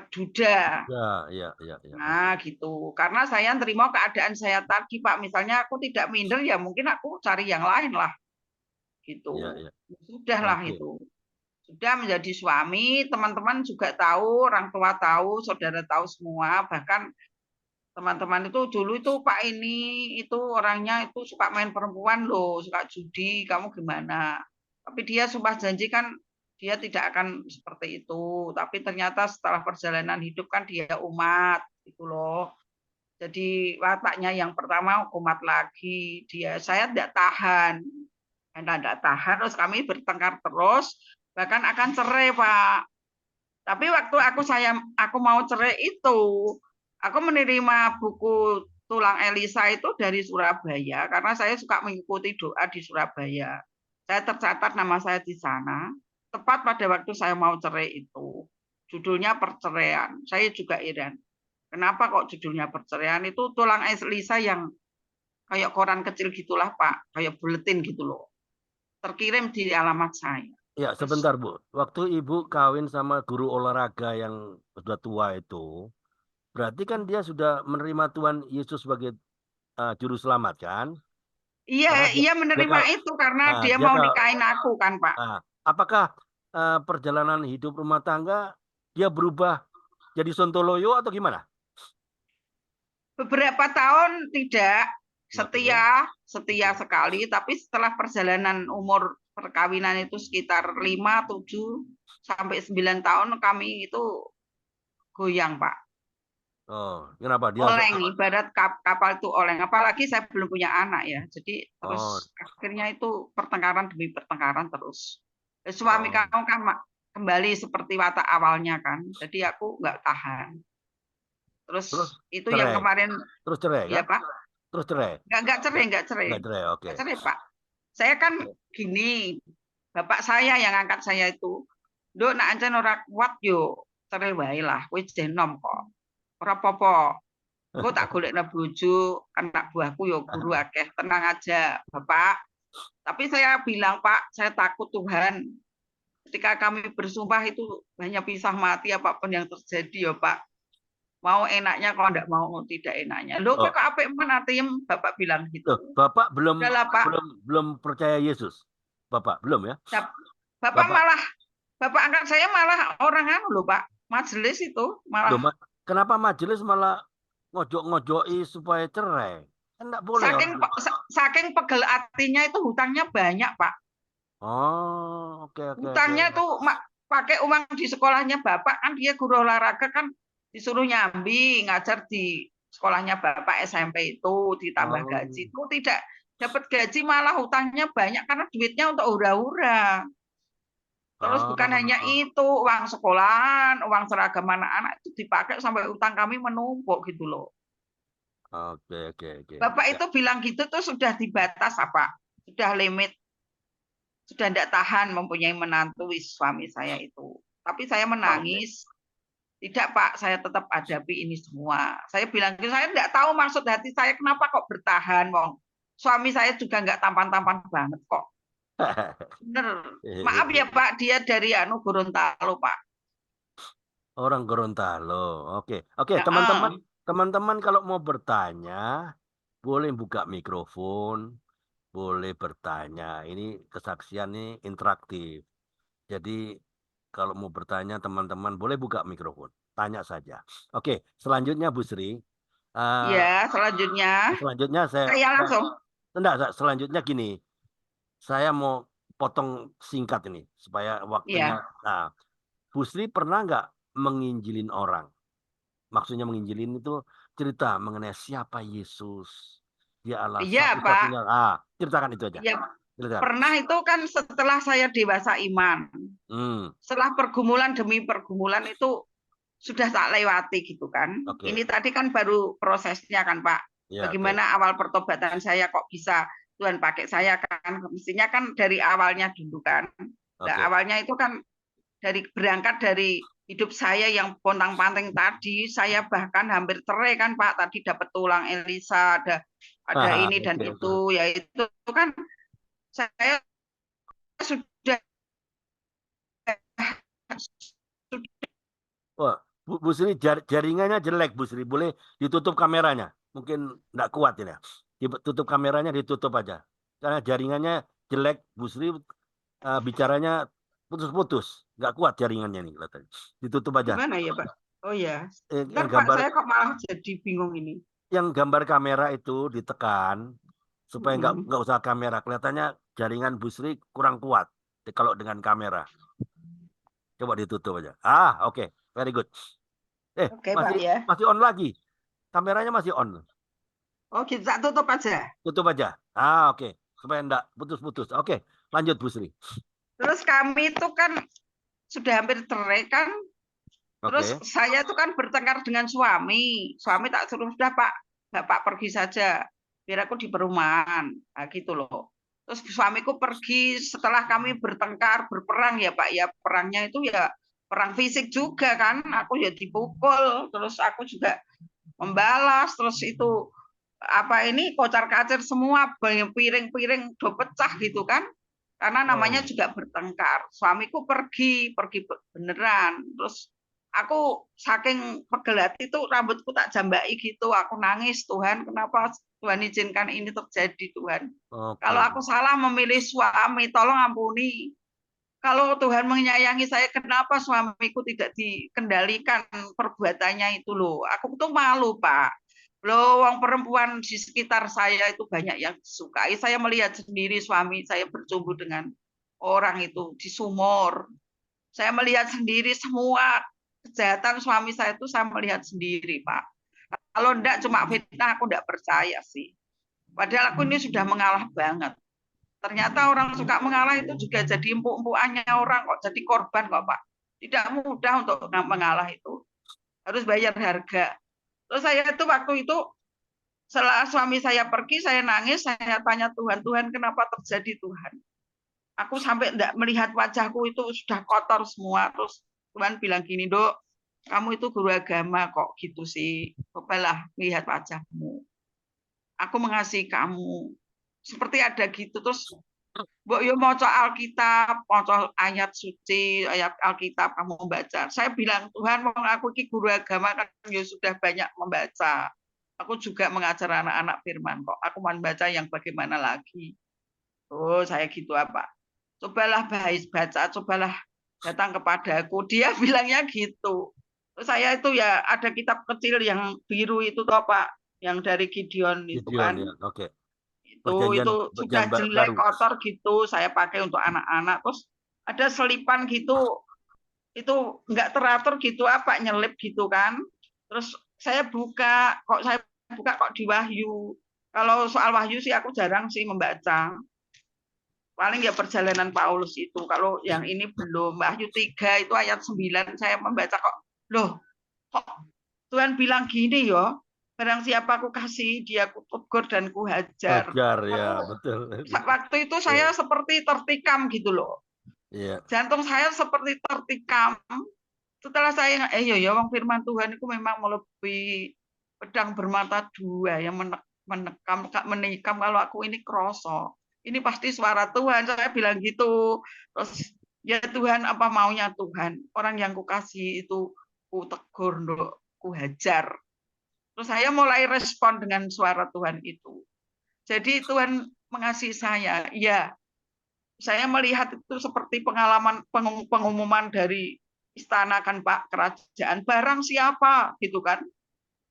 B: duda.
A: Ya.
B: Nah, gitu. Karena saya terima keadaan saya tadi, Pak. Misalnya aku tidak minder, ya mungkin aku cari yang lain lah. Gitu.
A: Ya.
B: Sudahlah itu. Sudah menjadi suami, teman-teman juga tahu, orang tua tahu, saudara tahu semua, bahkan teman-teman itu dulu itu Pak ini itu orangnya itu suka main perempuan loh, suka judi, kamu gimana? Tapi dia sumpah janji kan dia tidak akan seperti itu. Tapi ternyata setelah perjalanan hidup kan dia umat gitu loh. Jadi wataknya yang pertama umat lagi, saya tidak tahan. Karena tidak tahan, terus kami bertengkar terus, bahkan akan cerai Pak. Tapi waktu aku mau cerai itu, aku menerima buku Tulang Elisa itu dari Surabaya karena saya suka mengikuti doa di Surabaya. Saya tercatat nama saya di sana. Tepat pada waktu saya mau cerai itu, judulnya perceraian. Saya juga heran. Kenapa kok judulnya perceraian? Itu Tulang Elisa yang kayak koran kecil gitulah Pak, kayak buletin gitu loh. Terkirim di alamat saya.
A: Ya, sebentar Bu. Waktu Ibu kawin sama guru olahraga yang sudah tua itu, berarti kan dia sudah menerima Tuhan Yesus sebagai juru selamat kan?
B: Iya menerima itu karena dia mau nikahin aku kan Pak.
A: Apakah perjalanan hidup rumah tangga dia berubah jadi sontoloyo atau gimana?
B: Beberapa tahun tidak, setia sekali, tapi setelah perjalanan umur perkawinan itu sekitar 5, 7, sampai 9 tahun kami itu goyang Pak.
A: Oh, kenapa dia
B: Oleng, ibarat kapal itu oleng. Apalagi saya belum punya anak ya. Jadi
A: Oh,
B: terus akhirnya itu pertengkaran demi pertengkaran terus. Suami
A: oh,
B: kamu kan kembali seperti watak awalnya kan. Jadi aku nggak tahan. Terus
A: terus
B: itu yang
A: cerai,
B: kemarin
A: terus cerai
B: ya
A: kah?
B: Pak.
A: Terus cerai,
B: Nggak cerai, nggak cerai.
A: nggak cerai, oke.
B: Nggak cerai Pak. Saya kan gini, bapak saya yang angkat saya itu, "Nduk nak ancen ora kuat yo, cerai wae lah, wis jenom kok. Ora apa-apa. Engko tak golekno bojo, anak buahku yo guru akeh, tenang aja, Bapak." Tapi saya bilang, "Pak, saya takut Tuhan. Ketika kami bersumpah itu hanya pisah mati apapun yang terjadi ya, Pak. Mau enaknya kalau enggak mau tidak enaknya." Loh,
A: Oh,
B: kok apik men atiem, Bapak bilang
A: loh,
B: gitu.
A: Bapak belum
B: Udahlah, Pak.
A: belum belum percaya Yesus. Bapak belum ya?
B: Bapak
A: Bapak
B: malah Bapak angkat saya malah orang anu loh, Pak. Majelis itu malah
A: loh, kenapa majelis malah ngojok-ngojoki supaya cerai? Kan enggak boleh
B: saking
A: orang.
B: saking pegel hatinya itu hutangnya banyak, Pak.
A: Oh, oke oke oke.
B: Hutangnya tuh pakai uang di sekolahnya Bapak, kan dia guru olahraga kan disuruh nyambi ngajar di sekolahnya Bapak SMP itu ditambah
A: Oh,
B: gaji. Itu tidak dapat gaji malah hutangnya banyak karena duitnya untuk hura-hura. Terus bukan hanya
A: oh,
B: itu, uang sekolahan, uang seragam anak-anak itu dipakai sampai utang kami menumpuk gitu loh.
A: oke oke oke.
B: Bapak
A: Ya,
B: itu bilang gitu tuh sudah dibatas apa? Sudah limit, sudah tidak tahan mempunyai menantu suami saya itu. Tapi saya
A: oke.
B: menangis. Tidak Pak, saya tetap hadapi ini semua. Saya bilang, saya tidak tahu maksud hati saya kenapa kok bertahan, Wong. Suami saya juga nggak tampan-tampan banget kok. Bener. Maaf ya Pak, dia dari Gorontalo Pak.
A: Orang Gorontalo. Oke. Oke,
B: Heeh.
A: teman-teman kalau mau bertanya, boleh buka mikrofon, boleh bertanya. Ini kesaksian ini interaktif. Jadi kalau mau bertanya teman-teman boleh buka mikrofon. Tanya saja. Oke, selanjutnya Bu Sri. Eh,
B: Ya, selanjutnya
A: selanjutnya
B: saya langsung.
A: selanjutnya gini. Saya mau potong singkat ini supaya waktunya.
B: Ya.
A: Nah, Bu Sri pernah nggak menginjilin orang? Maksudnya menginjilin itu cerita mengenai siapa Yesus. Dia adalah
B: Iya Pak.
A: satu-satunya. Ceritakan itu aja.
B: Ya,
A: Ceritakan.
B: pernah itu kan setelah saya dewasa iman.
A: Hmm,
B: Setelah pergumulan demi pergumulan itu sudah tak lewati gitu kan.
A: oke.
B: Ini tadi kan baru prosesnya kan Pak.
A: Ya, oke.
B: Bagaimana awal pertobatan saya kok bisa Tuhan pakai saya kan. Mestinya kan dari awalnya dulu kan. Nah,
A: Oke.
B: awalnya itu kan berangkat dari hidup saya yang pontang-panting tadi, saya bahkan hampir cerai kan Pak. Tadi dapat tulang Elisa, ada ini dan
A: Oke, oke.
B: itu, ya itu kan saya sudah
A: Wah, Bu Sri jaringannya jelek, Bu Sri. Boleh ditutup kameranya. Mungkin nggak kuat ini. Ditutup kameranya, ditutup aja. Karena jaringannya jelek, Bu Sri bicaranya putus-putus. Nggak kuat jaringannya nih kelihatannya. Ditutup aja.
B: gimana ya Pak? Oh ya, bentar
A: Yang
B: Pak,
A: gambar
B: saya kok malah jadi bingung ini.
A: kamera itu ditekan supaya nggak usah kamera. Kelihatannya jaringan Bu Sri kurang kuat kalau dengan kamera. Coba ditutup aja. Oke. Very good.
B: Oke Pak
A: Masih
B: ya.
A: masih on lagi. Kameranya masih on.
B: Oh kita tutup aja.
A: Tutup aja. Oke. Supaya enggak putus-putus. Oke, lanjut Bu Sri.
B: Terus kami itu kan sudah hampir cerai kan. Terus
A: Oke.
B: saya itu kan bertengkar dengan suami. Suami tak suruh, sudah Pak, Bapak pergi saja. Biar aku di perumahan. Nah, gitu loh. Terus suamiku pergi setelah kami bertengkar, berperang ya Pak. Ya perangnya itu ya perang fisik juga kan. Aku ya dipukul. Terus aku juga membalas. Terus itu apa ini kocar-kacir semua, piring-piring do pecah gitu kan. Karena namanya
A: Oh.
B: juga bertengkar. Suamiku pergi beneran. Terus aku saking pegel hati itu rambutku tak jambai gitu. Aku nangis, Tuhan, kenapa Tuhan izinkan ini terjadi, Tuhan? Kalau
A: Oke.
B: aku salah memilih suami, tolong ampuni. Kalau Tuhan menyayangi saya, kenapa suamiku tidak dikendalikan perbuatannya itu loh? Aku tuh malu, Pak. Loh, wong perempuan di sekitar saya itu banyak yang disukai. Saya melihat sendiri suami saya bercumbu dengan orang itu di sumur. Saya melihat sendiri semua kejahatan suami saya itu saya melihat sendiri, Pak. Kalau enggak cuma fitnah, aku enggak percaya sih. Padahal aku ini sudah mengalah banget. Ternyata orang suka mengalah itu juga jadi empuk-empukannya orang kok, jadi korban kok Pak. Tidak mudah untuk mengalah itu. Harus bayar harga. Terus saya itu waktu itu setelah suami saya pergi, saya nangis, saya tanya Tuhan, Tuhan kenapa terjadi Tuhan? Aku sampai enggak melihat wajahku itu sudah kotor semua. Terus Tuhan bilang gini, Dok, kamu itu guru agama kok gitu sih. Cobalah lihat wajahmu. Aku mengasihi kamu. Seperti ada gitu. Terus Mbok yo maca Alkitab, maca ayat suci, ayat Alkitab kamu membaca. Saya bilang, Tuhan, wong aku iki guru agama kan yo sudah banyak membaca. Aku juga mengajar anak-anak firman kok. Aku mau baca yang bagaimana lagi. Oh, saya gitu apa? Cobalah baca, cobalah datang kepadaku. Dia bilangnya gitu. Terus saya itu ya ada kitab kecil yang biru itu toh Pak, yang dari Gideon itu
A: Gideon,
B: kan.
A: ya. Oke.
B: Itu sudah jelek
A: Baru.
B: kotor gitu, saya pakai untuk anak-anak. Terus ada selipan gitu, itu enggak teratur gitu apa nyelip gitu kan. Terus saya buka, kok di Wahyu. Kalau soal Wahyu sih aku jarang sih membaca. Paling ya perjalanan Paulus itu. Kalau yang ini belum, Wahyu 3 itu ayat 9 saya membaca kok. Loh, kok Tuhan bilang gini ya, barang siapa aku kasih, dia aku tegur dan ku hajar.
A: Hajar, ya, betul.
B: Waktu itu saya seperti tertikam gitu loh.
A: Iya.
B: Jantung saya seperti tertikam. Setelah saya ya wong firman Tuhan itu memang melebihi pedang bermata dua yang menikam kalau aku ini kroso. Ini pasti suara Tuhan. Saya bilang gitu. Terus ya Tuhan, apa maunya Tuhan? Orang yang kukasih itu ku tegur, ku hajar. Terus saya mulai respon dengan suara Tuhan itu. Jadi Tuhan mengasihi saya. Ya, saya melihat itu seperti pengumuman dari istana kan Pak, kerajaan. Barang siapa gitu kan.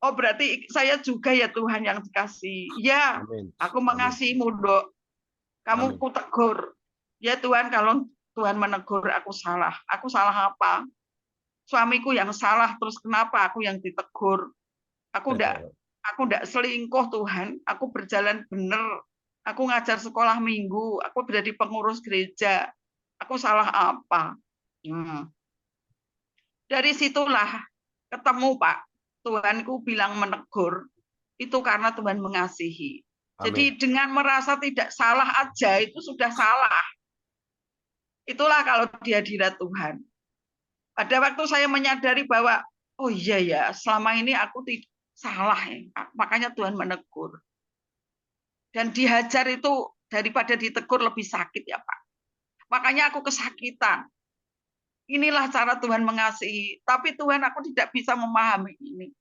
B: Oh berarti saya juga ya Tuhan yang dikasih. Ya,
A: Amin.
B: aku mengasihimu Dok. Kamu ku tegur. Ya Tuhan, kalau Tuhan menegur aku salah. Aku salah apa? Suamiku yang salah, terus kenapa aku yang ditegur? Aku enggak selingkuh Tuhan. Aku berjalan benar. Aku ngajar sekolah minggu. Aku menjadi pengurus gereja. Aku salah apa? Dari situlah ketemu Pak. Tuhanku bilang menegur. Itu karena Tuhan mengasihi. Jadi dengan merasa tidak salah aja itu sudah salah. Itulah kalau di hadirat Tuhan. Pada waktu saya menyadari bahwa, oh iya ya, selama ini aku tidak salah ya. Makanya Tuhan menegur. Dan dihajar itu daripada ditegur lebih sakit ya Pak. Makanya aku kesakitan. Inilah cara Tuhan mengasihi. Tapi Tuhan, aku tidak bisa memahami ini.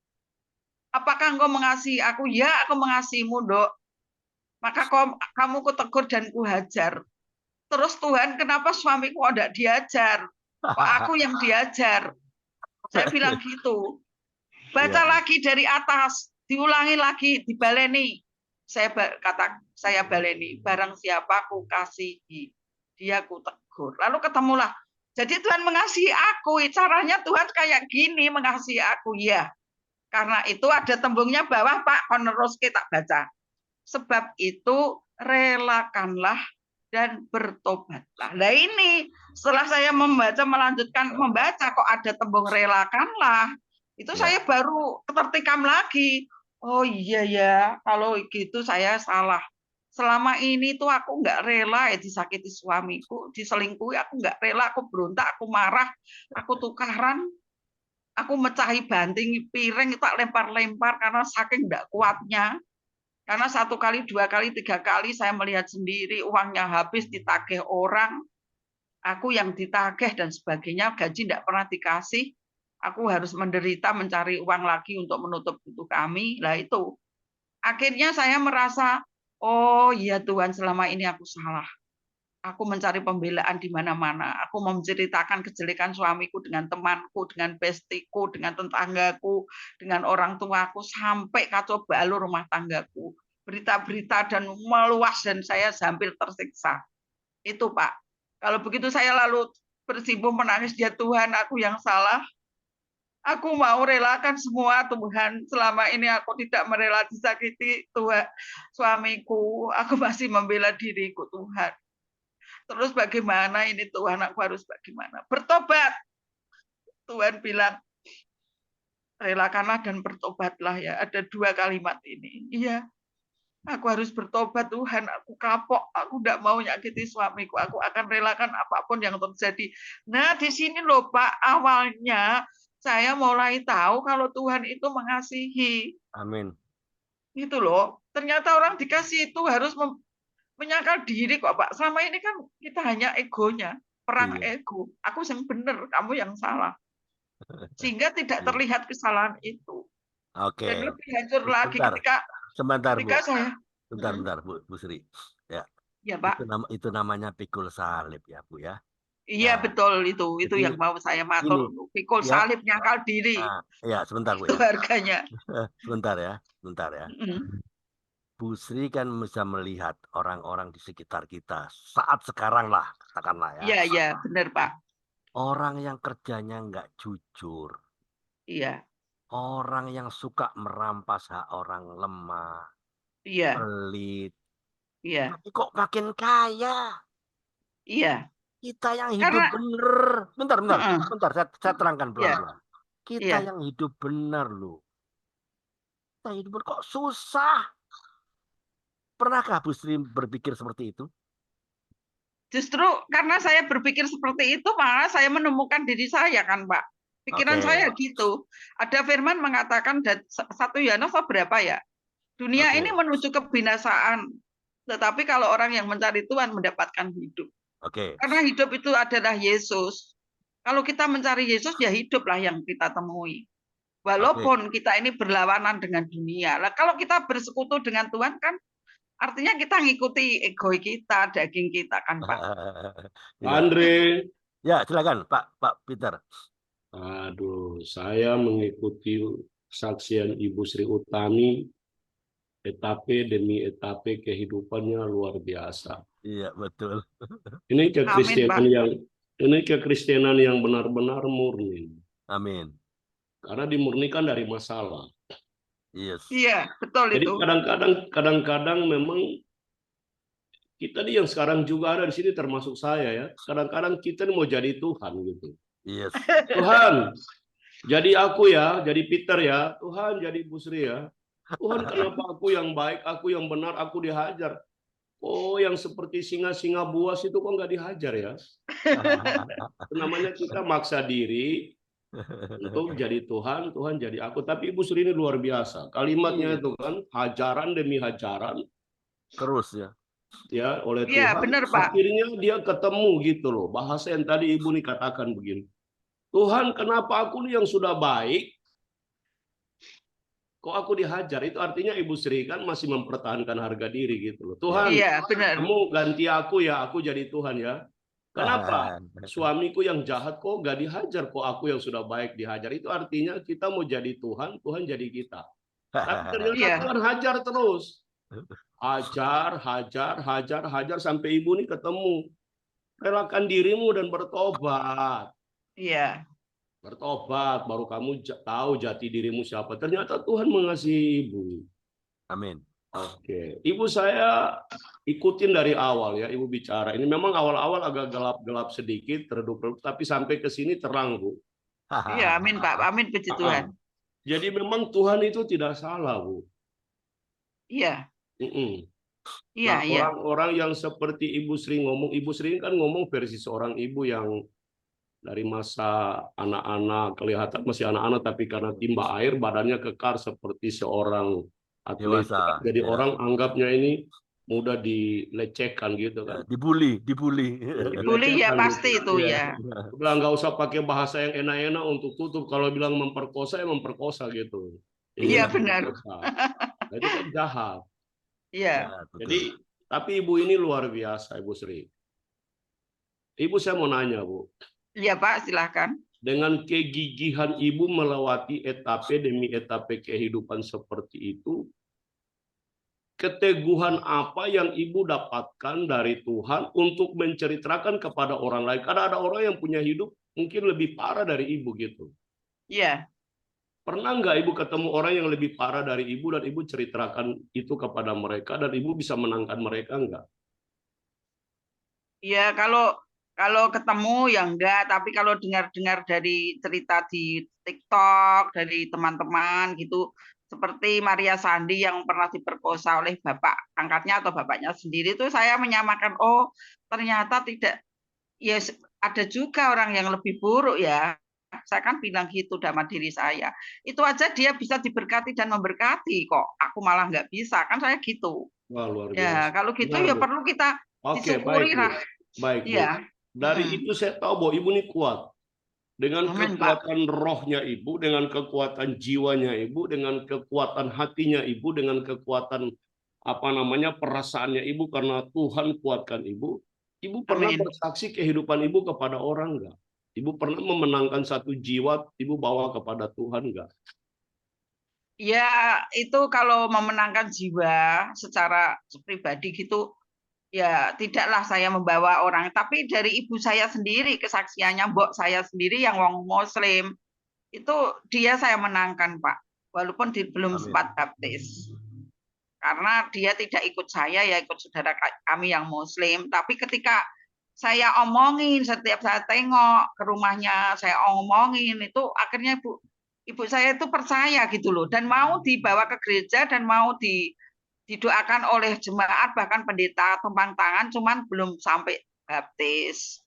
B: Apakah engkau mengasihi aku? Ya, aku mengasihimu, Dok. Maka kamu kutegur dan kuhajar. Terus Tuhan, kenapa suamiku tidak diajar? Kok aku yang diajar? Saya bilang gitu. Baca lagi dari atas, diulangi lagi, dibaleni. Saya baleni, barang siapa aku kasihi, dia ku tegur. Lalu ketemulah. Jadi Tuhan mengasihi aku. Caranya Tuhan kayak gini mengasihi aku ya. Karena itu ada tembungnya bawah Pak, penerus kita baca. Sebab itu relakanlah dan bertobatlah. Nah ini setelah saya melanjutkan membaca kok ada tembung relakanlah. Itu saya baru tertikam lagi. Oh iya ya, kalau gitu saya salah. Selama ini tuh aku nggak rela ya disakiti suamiku, diselingkuhi, aku nggak rela, aku berontak, aku marah, aku tukaran, aku mecahi banting piring, tak lempar-lempar karena saking nggak kuatnya. Karena 1 kali, 2 kali, 3 kali saya melihat sendiri uangnya habis ditagih orang, aku yang ditagih dan sebagainya, gaji tidak pernah dikasih, aku harus menderita mencari uang lagi untuk menutup butuh kami. Lah itu, akhirnya saya merasa, oh iya Tuhan selama ini aku salah. Aku mencari pembelaan di mana-mana. Aku menceritakan kejelekan suamiku dengan temanku, dengan bestiku, dengan tetanggaku, dengan orang tuaku, sampai kacau balau rumah tanggaku. Berita-berita dan meluas dan saya hampir tersiksa. Itu Pak. Kalau begitu saya lalu bersimpuh menangis, ya Tuhan aku yang salah. Aku mau relakan semua Tuhan. Selama ini aku tidak merela disakiti Tuhan suamiku. Aku masih membela diriku Tuhan. Terus bagaimana ini Tuhan? Aku harus bagaimana? Bertobat. Tuhan bilang, relakanlah dan bertobatlah ya. Ada 2 kalimat ini. Iya, aku harus bertobat Tuhan. Aku kapok. Aku tidak mau nyakiti suamiku. Aku akan relakan apapun yang terjadi. Nah, di sini loh Pak, awalnya saya mulai tahu kalau Tuhan itu mengasihi.
A: Amin.
B: Gitu loh. Ternyata orang dikasih itu harus menyangkal diri kok Pak. Selama ini kan kita hanya egonya. Perang
A: Iya.
B: ego. Aku yang benar, kamu yang salah. Sehingga tidak
A: Iya.
B: terlihat kesalahan itu.
A: Oke.
B: Dan lebih hancur lagi
A: Sebentar, Bu.
B: ketika saya.
A: Bentar, Bu Sri. Ya,
B: Ya Pak.
A: itu namanya pikul salib ya, Bu ya.
B: Iya
A: Nah,
B: betul itu
A: jadi
B: yang mau saya matur.
A: ini
B: Pikul
A: ya.
B: salib nyangkal diri.
A: Nah, ya sebentar Bu
B: Itu
A: ya.
B: harganya.
A: Sebentar ya. Bu Sri kan bisa melihat orang-orang di sekitar kita saat sekarang lah, katakanlah ya.
B: Iya, benar Pak.
A: Orang yang kerjanya nggak jujur.
B: Iya.
A: Orang yang suka merampas hak orang lemah.
B: Iya.
A: Pelit.
B: Iya.
A: Tapi kok makin kaya?
B: Iya.
A: Kita yang hidup bener. Bentar. Saya terangkan pelan-pelan. Kita yang hidup benar loh. Kita hidup bener kok susah. Pernahkah Bu Sri berpikir seperti itu?
B: Justru karena saya berpikir seperti itu, malah saya menemukan diri saya kan, Pak. Pikiran saya gitu. Ada firman mengatakan 1 Yohanes berapa ya? Dunia ini menuju kebinasaan. Tetapi kalau orang yang mencari Tuhan mendapatkan hidup. Karena hidup itu adalah Yesus. Kalau kita mencari Yesus, ya hiduplah yang kita temui. Walaupun kita ini berlawanan dengan dunia. Nah, kalau kita bersekutu dengan Tuhan kan artinya kita ngikuti ego kita, daging kita kan, Pak.
E: Andre.
A: Ya, silakan Pak Peter.
E: Aduh, saya mengikuti kesaksian Ibu Sri Utami etape demi etape kehidupannya luar biasa.
A: Iya, betul.
E: Ini kekristenan yang benar-benar murni.
A: Amin.
E: Karena dimurnikan dari masalah.
A: Yes.
B: Iya, betul.
E: Jadi
B: itu.
E: kadang-kadang memang kita nih yang sekarang juga ada di sini termasuk saya ya. Kadang-kadang kita mau jadi Tuhan gitu.
A: Yes.
E: Tuhan, jadi aku ya, jadi Peter ya. Tuhan, jadi Bu Sri ya. Tuhan, kenapa aku yang baik, aku yang benar, aku dihajar. Oh, yang seperti singa-singa buas itu kok nggak dihajar ya? Itu namanya kita maksa diri untuk jadi Tuhan, Tuhan jadi aku. Tapi Ibu Sri ini luar biasa. Kalimatnya itu kan hajaran demi hajaran.
A: Terus ya.
E: Ya, oleh
B: Iya,
E: Tuhan.
B: benar, Pak.
E: Akhirnya dia ketemu gitu loh. Bahasa yang tadi Ibu nih katakan begini. Tuhan, kenapa aku nih yang sudah baik kok aku dihajar? Itu artinya Ibu Sri kan masih mempertahankan harga diri gitu loh. Tuhan,
B: iya, benar.
E: kamu ganti aku ya, aku jadi Tuhan ya. Kenapa? Suamiku yang jahat kok gak dihajar, kok aku yang sudah baik dihajar. Itu artinya kita mau jadi Tuhan, Tuhan jadi kita. Tapi ternyata Tuhan hajar terus. Hajar sampai Ibu nih ketemu. Relakan dirimu dan bertobat.
B: Iya.
E: Bertobat, baru kamu tahu jati dirimu siapa. Ternyata Tuhan mengasihi Ibu.
A: Amin.
E: Oke, Ibu saya ikutin dari awal ya, Ibu bicara. Ini memang awal-awal agak gelap-gelap sedikit, redup-redup, tapi sampai ke sini terang, Bu.
B: Iya, amin Pak, amin puji Tuhan.
E: Jadi memang Tuhan itu tidak salah, Bu.
B: Iya.
E: Iya, orang-orang yang seperti Ibu Sri ngomong, Ibu Sri kan ngomong versi seorang ibu yang dari masa anak-anak, kelihatan masih anak-anak, tapi karena timba air badannya kekar seperti seorang atlet. Jadi orang anggapnya ini mudah dilecehkan gitu kan.
A: Dibully
B: ya pasti gitu. Itu ya.
E: Udah nggak usah pakai bahasa yang enak-enak untuk tutup. Kalau bilang memperkosa ya memperkosa gitu.
B: Iya benar.
E: Nah, itu kan jahat.
B: Iya.
E: Jadi tapi Ibu ini luar biasa, Ibu Sri. Ibu saya mau nanya, Bu.
B: Iya Pak, silakan.
E: Dengan kegigihan Ibu melewati etape demi etape kehidupan seperti itu, keteguhan apa yang Ibu dapatkan dari Tuhan untuk menceritakan kepada orang lain? Karena ada orang yang punya hidup mungkin lebih parah dari Ibu gitu.
B: Iya.
E: Pernah nggak ibu ketemu orang yang lebih parah dari ibu dan ibu ceritakan itu kepada mereka dan ibu bisa menangkan mereka nggak?
B: Ya kalau ketemu ya enggak, tapi kalau dengar-dengar dari cerita di TikTok dari teman-teman gitu, seperti Maria Sandi yang pernah diperkosa oleh bapak angkatnya atau bapaknya sendiri, itu saya menyamakan, oh ternyata tidak, ya ada juga orang yang lebih buruk ya. Saya kan bilang gitu dalam diri saya. Itu aja dia bisa diberkati dan memberkati kok. Aku malah nggak bisa, kan saya gitu.
E: Wah, luar
B: Ya,
E: biasa.
B: kalau gitu
E: Benar,
B: ya
E: Bu.
B: perlu kita
E: Oke, baik,
B: disyukuri
E: Bu.
B: lah.
E: Baik, Bu.
B: Iya.
E: Dari itu saya tahu bahwa ibu ini kuat. Dengan
B: Amin, Pak.
E: kekuatan rohnya ibu, dengan kekuatan jiwanya ibu, dengan kekuatan hatinya ibu, dengan kekuatan perasaannya ibu, karena Tuhan kuatkan ibu. Ibu pernah
B: Amin.
E: bersaksi kehidupan ibu kepada orang nggak? Ibu pernah memenangkan satu jiwa, ibu bawa kepada Tuhan nggak?
B: Ya, itu kalau memenangkan jiwa secara pribadi gitu, ya tidaklah saya membawa orang. Tapi dari ibu saya sendiri, kesaksiannya mbok saya sendiri yang wong Muslim, itu dia saya menangkan, Pak. Walaupun belum
A: Amin.
B: sempat baptis. Karena dia tidak ikut saya, ya ikut saudara kami yang Muslim. Tapi ketika saya omongin, setiap saya tengok ke rumahnya, saya omongin, itu akhirnya ibu saya itu percaya gitu loh, dan mau dibawa ke gereja dan mau didoakan oleh jemaat, bahkan pendeta tumpang tangan, cuman belum sampai baptis.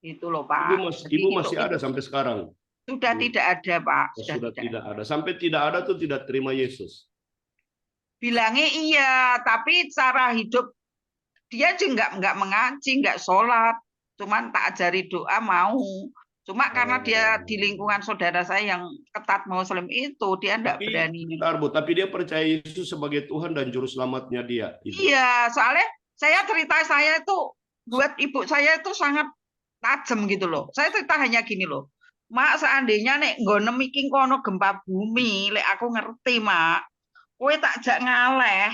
B: Itu loh Pak. Jadi
E: Ibu masih ada sampai sekarang?
B: sudah tidak ada Pak.
E: Sudah tidak ada. Sampai tidak ada tuh tidak terima Yesus.
B: Bilangnya iya, tapi cara hidup dia juga nggak mengaji, nggak sholat, cuman tak ajari doa mau. Cuma karena dia di lingkungan saudara saya yang ketat Muslim itu, dia nggak berani.
E: Bentar, Bu, tapi dia percaya Yesus sebagai Tuhan dan Juru Selamatnya dia. Ibu.
B: Iya, soalnya cerita saya itu buat ibu saya itu sangat tajam gitu loh. Saya cerita hanya gini loh, Mak, seandainya nek nggono iki kono gempa bumi, lek aku ngerti, Mak, kowe tak jak ngaleh.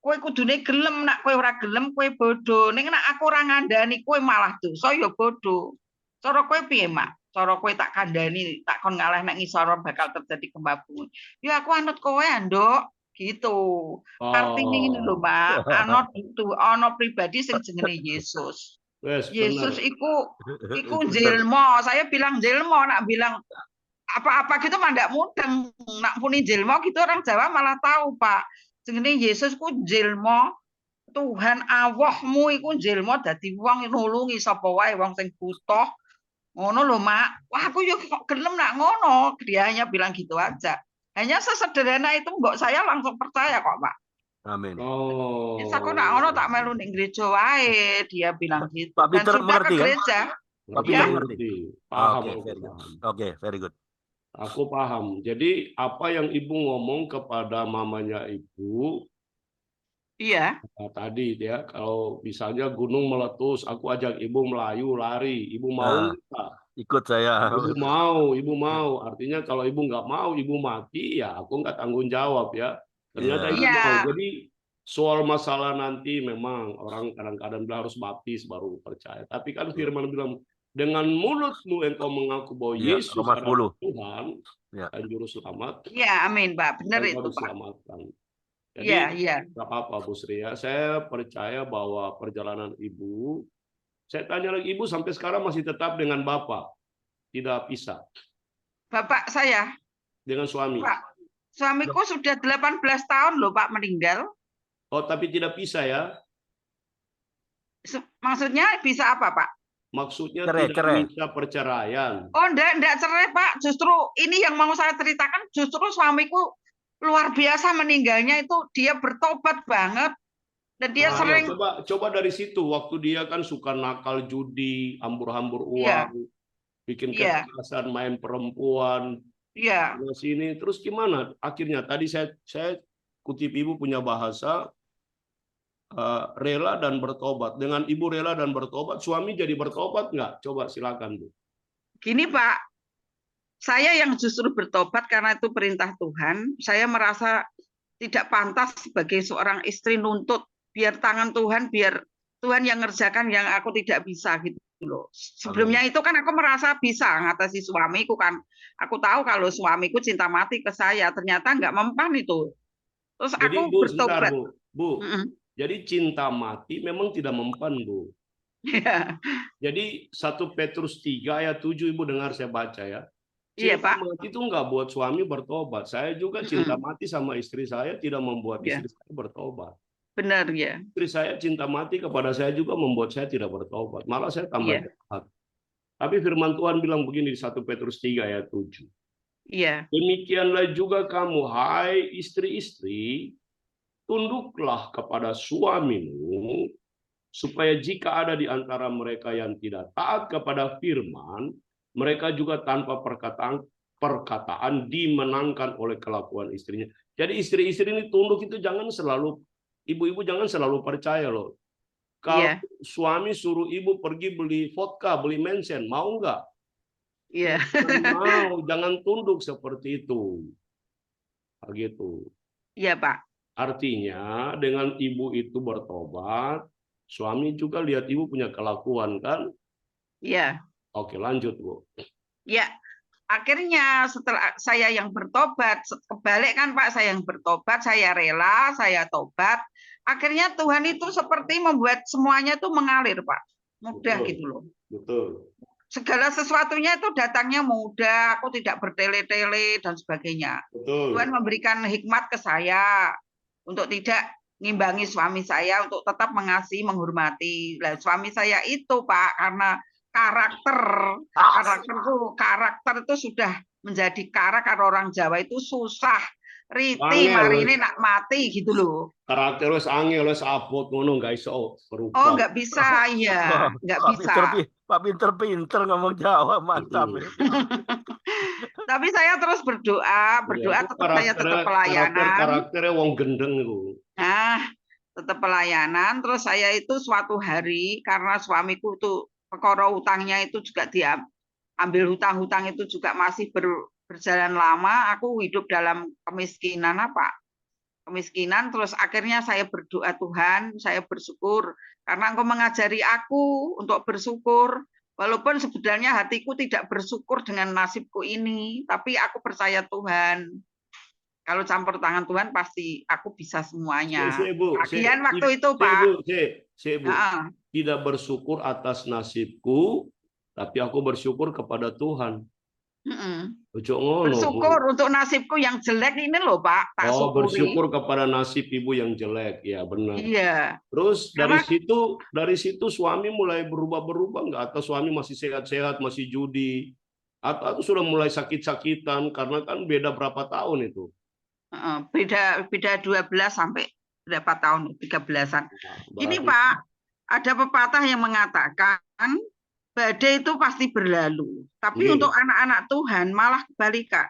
B: Kowe kudune gelem, nak kowe ora gelem kowe bodoh. Ning nak aku ora ngandani kowe malah dosa ya bodoh. Cara kowe piye, Mak? Cara kowe tak kandhani, tak kon ngaleh nek ngisor bakal terjadi gempa bumi. Ya aku anut kowe, Nduk. Gitu. Artinya ini lho, Pak. Ana pribadi sing jenenge Yesus. Yesus iku jelmo. Saya bilang jelmo, nak bilang apa-apa gitu mah ndak mudeng. Nak muni jelmo gitu orang Jawa malah tahu, Pak. Jenenge Yesus ku jelmo, Tuhan Allahmu iku jelmo dadi wong nulungi sapa wae wong sing butuh. Ngono lho, Mak. Wah, aku yo kok gelem nak ngono. Dia hanya bilang gitu aja. Hanya sesederhana itu mbok saya langsung percaya kok, Pak.
A: Amin.
E: Oh.
B: Wis aku nak ngono tak melu ning gereja wae, dia bilang gitu.
A: Pak
B: Dan
A: Peter
B: sudah
A: mengerti,
B: ke
A: kan?
B: gereja.
A: Pak Peter mengerti.
E: Paham.
A: Oke, very good.
E: Aku paham. Jadi apa yang ibu ngomong kepada mamanya ibu,
B: iya.
E: Tadi ya, kalau misalnya gunung meletus, aku ajak ibu melayu, lari, ibu mau nggak?
A: Ikut saya.
E: Ibu mau. Artinya kalau ibu nggak mau, ibu mati, ya aku nggak tanggung jawab ya. Ternyata ibu mau. Jadi soal masalah nanti memang orang kadang-kadang harus baptis baru percaya. Tapi kan Firman bilang, dengan mulutmu engkau mengaku bahwa Yesus adalah Tuhan dan Juru Selamat.
B: Iya, amin, Pak. Benar itu, Pak.
E: Diselamatkan. Jadi nggak apa-apa, Bu Sri ya. Saya percaya bahwa perjalanan ibu, saya tanya lagi, ibu sampai sekarang masih tetap dengan bapak, tidak pisah.
B: Bapak saya
E: dengan suami.
B: Pak, suamiku sudah 18 tahun loh Pak meninggal.
E: Oh, tapi tidak pisah ya?
B: Maksudnya bisa apa, Pak?
E: Maksudnya tidak bisa perceraian.
B: Oh, enggak cerai, Pak. Justru ini yang mau saya ceritakan, justru suamiku luar biasa meninggalnya itu dia bertobat banget. Dan dia sering
E: coba dari situ, waktu dia kan suka nakal, judi, hambur-hambur uang, bikin kekerasan, main perempuan.
B: Iya.
E: Nah, sini terus gimana? Akhirnya tadi saya kutip ibu punya bahasa rela dan bertobat. Dengan ibu rela dan bertobat, suami jadi bertobat nggak? Coba silakan, Bu.
B: Gini, Pak. Saya yang justru bertobat karena itu perintah Tuhan. Saya merasa tidak pantas sebagai seorang istri nuntut biar tangan Tuhan, biar Tuhan yang ngerjakan yang aku tidak bisa gitu. loh. Sebelumnya itu kan aku merasa bisa ngatasi suamiku kan. Aku tahu kalau suamiku cinta mati ke saya, ternyata nggak mempan itu. Terus
E: Jadi
B: aku
E: Bu, sebentar
B: bertobat.
E: Bu.
B: Mm-mm.
E: Jadi cinta mati memang tidak mempan, Bu.
B: Iya,
E: Jadi 1 Petrus 3 ayat 7 Ibu dengar saya baca ya.
B: iya
E: Cinta
B: Pak.
E: mati itu nggak buat suami bertobat. Saya juga cinta mati sama istri saya tidak membuat
B: Iya.
E: istri saya bertobat.
B: Benar ya.
E: Istri saya cinta mati kepada saya juga membuat saya tidak bertobat. Malah saya tambah
B: Iya.
E: jahat. Tapi firman Tuhan bilang begini di 1 Petrus 3 ayat 7.
B: Iya.
E: Demikianlah juga kamu, hai istri-istri, tunduklah kepada suamimu, supaya jika ada di antara mereka yang tidak taat kepada firman, mereka juga tanpa perkataan dimenangkan oleh kelakuan istrinya. Jadi istri-istri ini tunduk itu jangan selalu, ibu-ibu jangan selalu percaya loh. Kalau
B: Iya.
E: suami suruh ibu pergi beli vodka, beli mensen, mau nggak?
B: Iya.
E: Mau, jangan tunduk seperti itu. Begitu.
B: Iya Pak.
E: Artinya dengan ibu itu bertobat, suami juga lihat ibu punya kelakuan kan?
B: Iya.
E: Oke, lanjut Bu.
B: Ya, akhirnya setelah saya yang bertobat, kebalik kan Pak, saya yang bertobat, saya rela, saya tobat. Akhirnya Tuhan itu seperti membuat semuanya itu mengalir Pak. Mudah
E: Betul.
B: gitu loh.
E: Betul.
B: Segala sesuatunya itu datangnya mudah, aku tidak bertele-tele dan sebagainya.
E: Betul.
B: Tuhan memberikan hikmat ke saya untuk tidak ngimbangi suami saya, untuk tetap mengasihi, menghormati. Nah, suami saya itu Pak, karena karakter itu sudah menjadi karakter orang Jawa itu susah. Riti,
E: Angel,
B: marine nak mati gitu loh.
E: Karakter wis angel wis abot ngono nggak iso berubah.
B: Oh, nggak bisa, iya, nggak bisa.
A: Pak pinter-pinter ngomong Jawa, mantap. Ya.
B: Tapi saya terus berdoa tetap saya tetap pelayanan.
E: Karakternya wong gendeng itu.
B: Nah, tetap pelayanan. Terus saya itu suatu hari karena suamiku tuh perkara utangnya itu juga diambil hutang-hutang itu juga masih berjalan lama. Aku hidup dalam kemiskinan kemiskinan. Terus akhirnya saya berdoa, Tuhan, saya bersyukur karena Engkau mengajari aku untuk bersyukur. Walaupun sebenarnya hatiku tidak bersyukur dengan nasibku ini, tapi aku percaya Tuhan. Kalau campur tangan Tuhan pasti aku bisa semuanya. Bagian waktu itu Pak.
E: Bu. Tidak bersyukur atas nasibku, tapi aku bersyukur kepada Tuhan.
B: Bersyukur untuk nasibku yang jelek ini loh Pak.
E: Bersyukur kepada nasib ibu yang jelek, ya benar.
B: Iya.
E: Terus dari situ suami mulai berubah nggak? Atau suami masih sehat-sehat, masih judi? Atau sudah mulai sakit-sakitan? Karena kan beda berapa tahun itu?
B: Beda 12 sampai berapa tahun? 13-an. Ini Pak, ada pepatah yang mengatakan badai itu pasti berlalu. Tapi untuk anak-anak Tuhan malah kebalikan.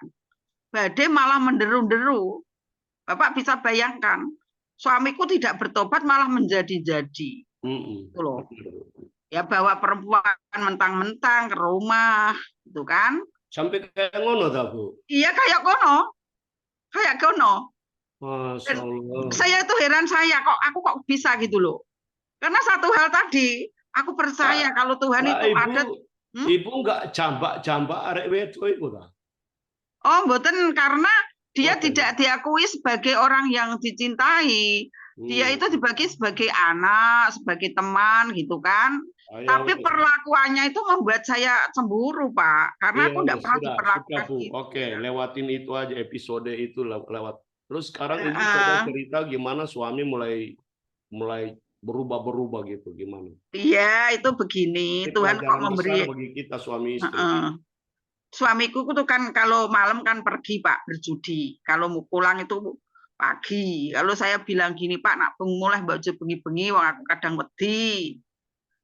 B: Badai malah menderu-deru. Bapak bisa bayangkan, suamiku tidak bertobat malah menjadi-jadi. Gitu loh. Ya bawa perempuan mentang-mentang ke rumah, gitu kan?
E: Sampai kayak ngono tak Bu?
B: Iya kayak kono. Kayak kono.
E: Masya Allah.
B: Saya itu heran aku kok bisa gitu loh. Karena satu hal tadi, aku percaya kalau Tuhan itu ada.
E: Ibu nggak jambak arek wedok iku ta?
B: Oh, mboten, karena dia tidak diakui sebagai orang yang dicintai. Dia itu dibagi sebagai anak, sebagai teman gitu kan. Tapi perlakuannya itu membuat saya cemburu, Pak. Karena aku tidak pernah diperlakukan gitu.
E: Oke, lewatin itu aja, episode itu lewat. Terus sekarang Ibu coba cerita gimana suami mulai berubah gitu, gimana?
B: Iya, itu begini. Tuhan kok memberi
E: bagi kita suami istri.
B: Suamiku itu kan kalau malam kan pergi Pak berjudi. Kalau mau pulang itu pagi. Kalau saya bilang gini Pak, nak mulai baju bengi-bengi, wong aku kadang wedi.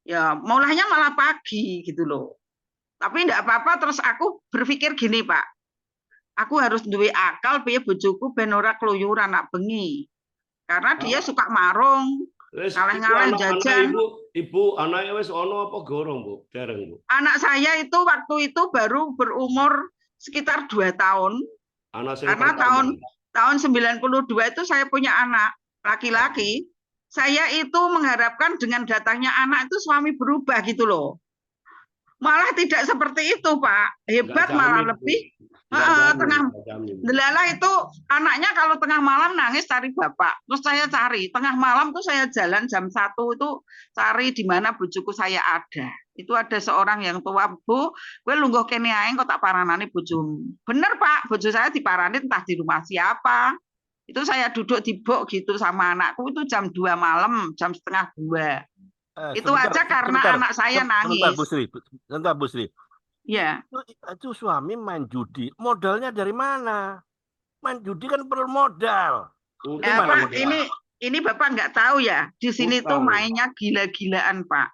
B: Ya, mulainya malah pagi gitu loh. Tapi enggak apa-apa, terus aku berpikir gini Pak. Aku harus duwe akal piye bojoku ben ora keluyuran nak bengi. Karena dia suka marung, ngalah-ngalah jajan.
E: Ibu anaknya wis ono apa gorong, Bu? Dereng, Bu.
B: Anak saya itu waktu itu baru berumur sekitar 2 tahun. Karena tahun 92 itu saya punya anak laki-laki. Saya itu mengharapkan dengan datangnya anak itu suami berubah gitu loh. Malah tidak seperti itu, Pak. Hebat
E: Nggak
B: malah
E: jamin, Bu.
B: lebih.
E: Nggak
B: Heeh,
E: jamin,
B: tengah
E: nggak jamin.
B: Delala itu anaknya kalau tengah malam nangis cari bapak. Terus saya cari. Tengah malam tuh saya jalan jam 1 itu cari di mana bojoku saya ada. Itu ada seorang yang tua, Bu, gue lungguh kene ae kok tak paranani bojomu. Bener, Pak, bojo saya diparani entah di rumah siapa. Itu saya duduk di bok gitu sama anakku itu jam 2 malam, jam setengah 2. Itu aja karena anak saya
A: sebentar Bu
B: nangis.
A: Sri, sebentar Bu Sri.
B: Ya.
A: Itu suami main judi, modalnya dari mana? Main judi kan perlu modal.
E: Utang,
B: Ya,
A: Gimana
B: Pak,
A: modal?
B: ini Bapak nggak tahu ya. Di sini tuh
E: Utang.
B: mainnya gila-gilaan, Pak.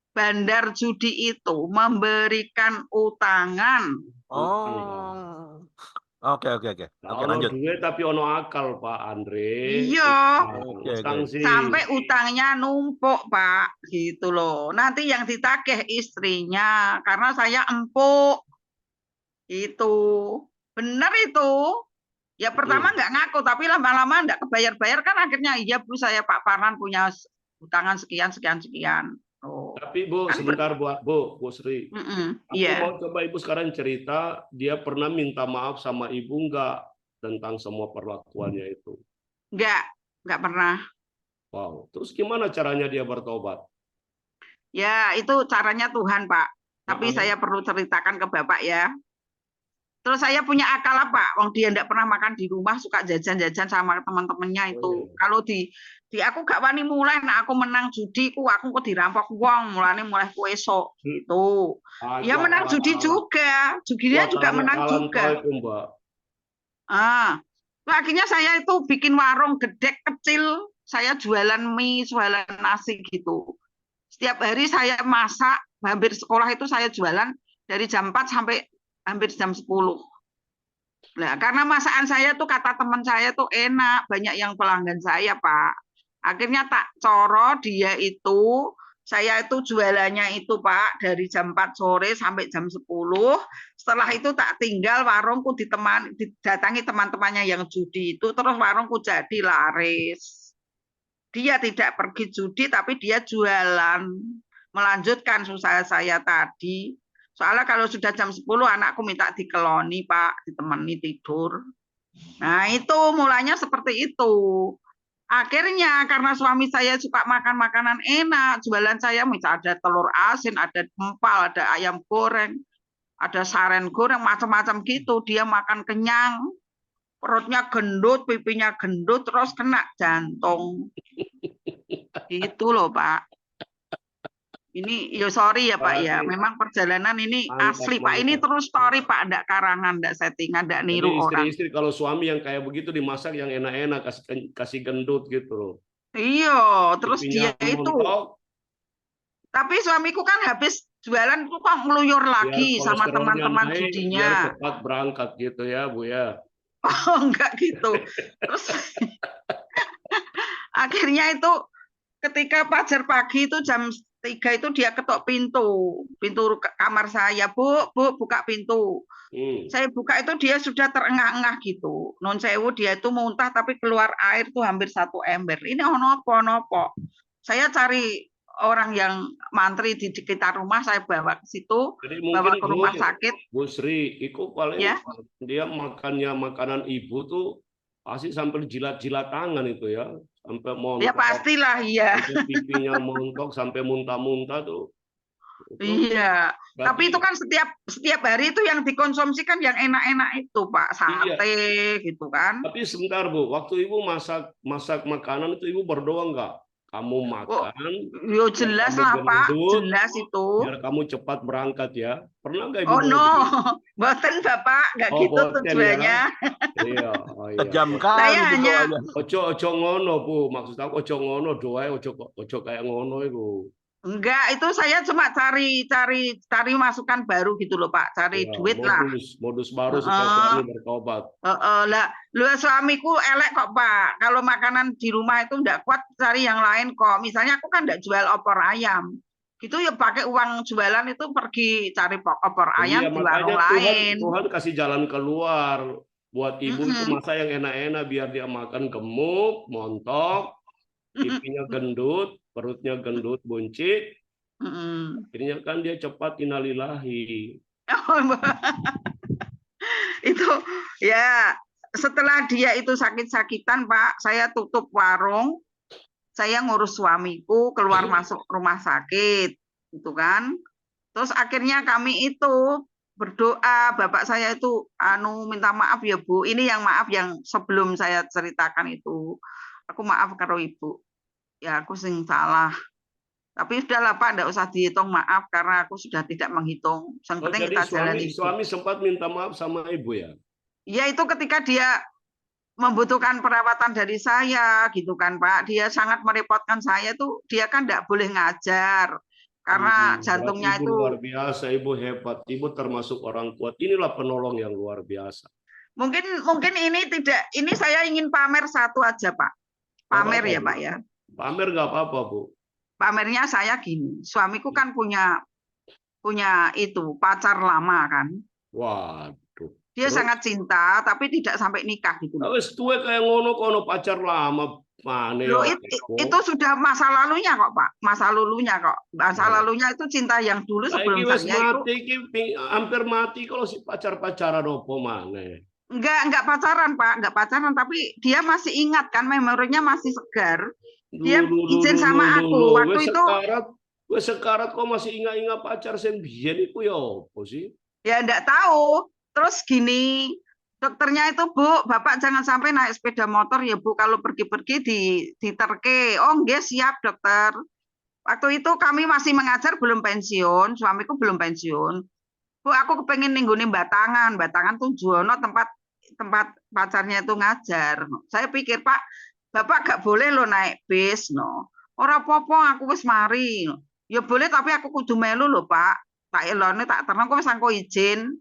B: Bandar judi itu memberikan utangan.
A: Oh, oke. Oke,
E: Kalau
A: lanjut.
E: duit tapi ono akal, Pak Andre.
B: Iya.
A: Oke.
E: Utang sih.
B: Sampai utangnya numpuk, Pak. Gitu loh. Nanti yang ditagih istrinya. Karena saya empuk. Itu. Benar itu. Ya pertama nggak ngaku, tapi lama-lama nggak kebayar-bayar kan akhirnya iya Bu saya Pak Parman punya utangan sekian. Oh.
E: Tapi Bu,
B: Kan
E: sebentar Bu Sri. Aku
B: Iya.
E: mau coba Ibu sekarang cerita, dia pernah minta maaf sama Ibu enggak tentang semua perlakuannya itu?
B: Nggak pernah.
E: Wow. Terus gimana caranya dia bertobat?
B: Ya itu caranya Tuhan Pak. Tapi saya perlu ceritakan ke Bapak ya. Terus saya punya akal apa? Wong dia nggak pernah makan di rumah, suka jajan-jajan sama teman-temannya itu. Kalau di aku gak wani mulai, nah aku menang judi, aku kok dirampok wong, mulai ku esok gitu. Ya menang judi juga, judinya juga menang juga. Akhirnya saya itu bikin warung gedek kecil, saya jualan mie, jualan nasi gitu. Setiap hari saya masak, hampir sekolah itu saya jualan dari jam 4 sampai hampir jam 10. Nah, karena masakan saya tuh kata teman saya tuh enak, banyak yang pelanggan saya, Pak. Akhirnya tak coro dia itu, saya itu jualannya itu, Pak, dari jam 4 sore sampai jam 10. Setelah itu tak tinggal warungku didatangi teman-temannya yang judi itu, terus warungku jadi laris. Dia tidak pergi judi, tapi dia jualan, melanjutkan usaha saya tadi. Soalnya kalau sudah jam 10 anakku minta dikeloni Pak, ditemani tidur. Nah itu mulanya seperti itu. Akhirnya karena suami saya suka makan makanan enak, jualan saya misalnya ada telur asin, ada empal, ada ayam goreng, ada saren goreng, macam-macam gitu. Dia makan kenyang, perutnya gendut, pipinya gendut, terus kena jantung. Gitu loh Pak. Ini ya sorry ya Pak ya, memang perjalanan ini asli Pak. Ini terus story Pak, enggak karangan, enggak settingan, enggak niru orang.
E: Istri-istri kalau suami yang kayak begitu dimasak yang enak-enak, kasih gendut gitu loh.
B: Iya, terus
E: Pipinya
B: dia itu.
E: montok.
B: Tapi suamiku kan habis jualan tuh kok ngeluyur lagi sama teman-teman judinya.
E: Biar cepat berangkat gitu ya Bu ya.
B: Oh enggak gitu. Terus akhirnya itu ketika fajar pagi itu jam 3 itu dia ketok pintu kamar saya, Bu buka pintu. Saya buka itu dia sudah terengah-engah gitu. Non sewu dia itu muntah tapi keluar air tuh hampir 1 ember. Ini ono apa? Saya cari orang yang mantri di sekitar rumah, saya bawa ke situ, bawa ke rumah sakit.
E: Bu Sri, itu paling ya? Dia makannya makanan ibu tuh pasti sampai jilat-jilat tangan itu ya. Sampai montok.
B: Ya pastilah iya.
E: Pipinya montok sampai muntah-muntah tuh.
B: Iya. Tapi itu kan setiap hari itu yang dikonsumsi kan yang enak-enak itu Pak, sate gitu kan.
E: Tapi sebentar Bu, waktu Ibu masak makanan itu Ibu berdoa enggak? Kamu makan.
B: Yo jelas lah Pak, jelas itu.
E: Biar kamu cepat berangkat ya. Pernah enggak Ibu?
B: Oh no, boten Bapak, enggak gitu tujuannya.
E: Iya,
A: Jam kali
B: saya hanya
E: ojo ngono Bu, maksud aku ojo ngono, doae ojo kayak ngono itu.
B: Enggak, itu saya cuma cari masukan baru gitu loh Pak, cari duit lah.
E: Modus baru supaya suami bertobat.
B: Lah, suamiku elek kok Pak. Kalau makanan di rumah itu enggak kuat, cari yang lain kok. Misalnya aku kan enggak jual opor ayam. Gitu ya pakai uang jualan itu pergi cari opor ayam di warung lain.
E: Tuhan kasih jalan keluar buat ibu itu masa yang enak-enak biar dia makan gemuk, montok, pipinya gendut, perutnya gendut, buncit,
B: Mm-mm.
E: Akhirnya kan dia cepat innalillahi.
B: Itu ya, setelah dia itu sakit-sakitan, Pak, saya tutup warung, saya ngurus suamiku keluar masuk rumah sakit, gitu kan. Terus akhirnya kami itu berdoa, bapak saya itu minta maaf ya Bu. Ini yang maaf yang sebelum saya ceritakan itu. Aku maaf karo Ibu. Ya aku sing salah. Tapi sudahlah Pak, enggak usah dihitung maaf karena aku sudah tidak menghitung. Yang
E: Oh,
B: penting
E: jadi
B: kita jalani hidup.
E: suami sempat minta maaf sama ibu ya?
B: Ya itu ketika dia membutuhkan perawatan dari saya gitu kan Pak. Dia sangat merepotkan saya tuh, dia kan enggak boleh ngajar karena
E: Berarti
B: jantungnya
E: ibu
B: itu
E: luar biasa, ibu hebat, ibu termasuk orang kuat. Inilah penolong yang luar biasa.
B: mungkin ini saya ingin pamer satu aja Pak. Pamer ya Pak ya.
E: Pamer nggak apa-apa Bu.
B: Pamernya saya gini, suamiku kan punya itu pacar lama kan.
E: Waduh.
B: Dia
E: Terus?
B: sangat cinta tapi tidak sampai nikah gitu.
E: Wes tuwe kayak ngono pacar lama mana
B: Loh,
E: ya?
B: itu sudah masa lalunya kok Pak, masa lalunya kok. Masa lalunya itu cinta yang dulu sebelum
E: Saiki wes
B: saya itu.
E: mati, hampir mati kalau si pacaran opo mana?
B: Enggak pacaran Pak, enggak pacaran tapi dia masih ingat kan, memorinya masih segar. Dia izin sama aku waktu itu.
E: Wes sekarat kok masih ingat-ingat pacar sing biyen iku ya opo sih?
B: Ya enggak tahu. Terus gini, dokternya itu Bu, Bapak jangan sampai naik sepeda motor ya Bu, kalau pergi-pergi diterke. Oh nggih siap dokter. Waktu itu kami masih mengajar belum pensiun, suamiku belum pensiun. Bu, aku kepengen ningguni Batangan tuh Juwono tempat pacarnya itu ngajar. Saya pikir Pak, Bapak gak boleh lo naik bis no. Ora apa-apa aku wis mari. Ya boleh tapi aku kudu melu lho Pak. Tak elone tak terang kok wis angko izin.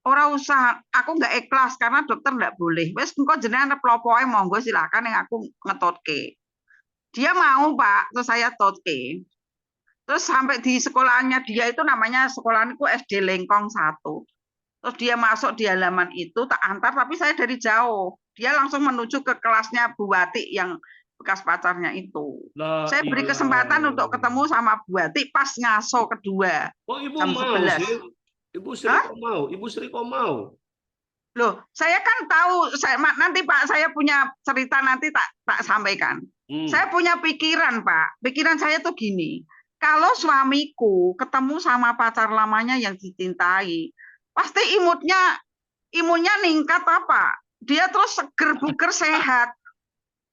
B: Ora usah, aku nggak ikhlas karena dokter nggak boleh. Wes engko jenengan pelopoke monggo silakan yang aku ngetotke. Dia mau Pak, terus saya totke. Terus sampai di sekolahnya dia itu namanya sekolahku SD Lengkong 1. Terus dia masuk di halaman itu tak antar tapi saya dari jauh. Dia langsung menuju ke kelasnya Bu Wati yang bekas pacarnya itu. Saya beri kesempatan untuk ketemu sama Bu Wati pas ngaso kedua.
E: Oh, ibu
B: jam
E: mau
B: 11.
E: sih? Ibu Sri kok mau? Ibu Sri kok mau?
B: Loh, saya kan tahu nanti Pak saya punya cerita nanti tak sampaikan. Saya punya pikiran Pak. Pikiran saya tuh gini. Kalau suamiku ketemu sama pacar lamanya yang dicintai, pasti imunnya ningkat apa? Dia terus seger buger sehat.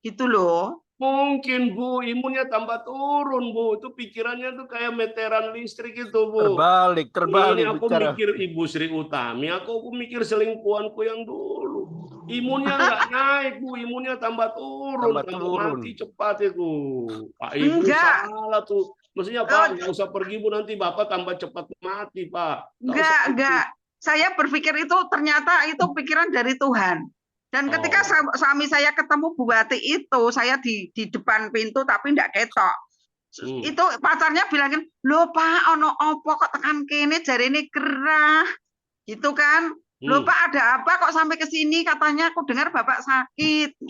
B: Gitu loh.
E: Mungkin Bu, imunnya tambah turun Bu. Itu pikirannya tuh kayak meteran listrik itu Bu.
A: Terbalik.
E: Ini aku
A: bicara.
E: mikir Ibu Sri Utami, aku mikir selingkuhanku yang dulu. Imunnya nggak naik Bu, imunnya tambah turun, mati cepat itu. Pak Ibu salah tuh. Mestinya Pak nggak usah pergi Bu, nanti Bapak tambah cepat mati Pak.
B: Enggak. Saya berpikir itu ternyata itu pikiran dari Tuhan. Dan ketika suami saya ketemu Bu Wati itu, saya di depan pintu tapi enggak ketok. Itu pacarnya bilangin, "Loh Pak, ono opo kok tekan kene jarene gerah." Gitu kan. "Loh Pak, ada apa kok sampai ke sini? Katanya aku dengar Bapak sakit."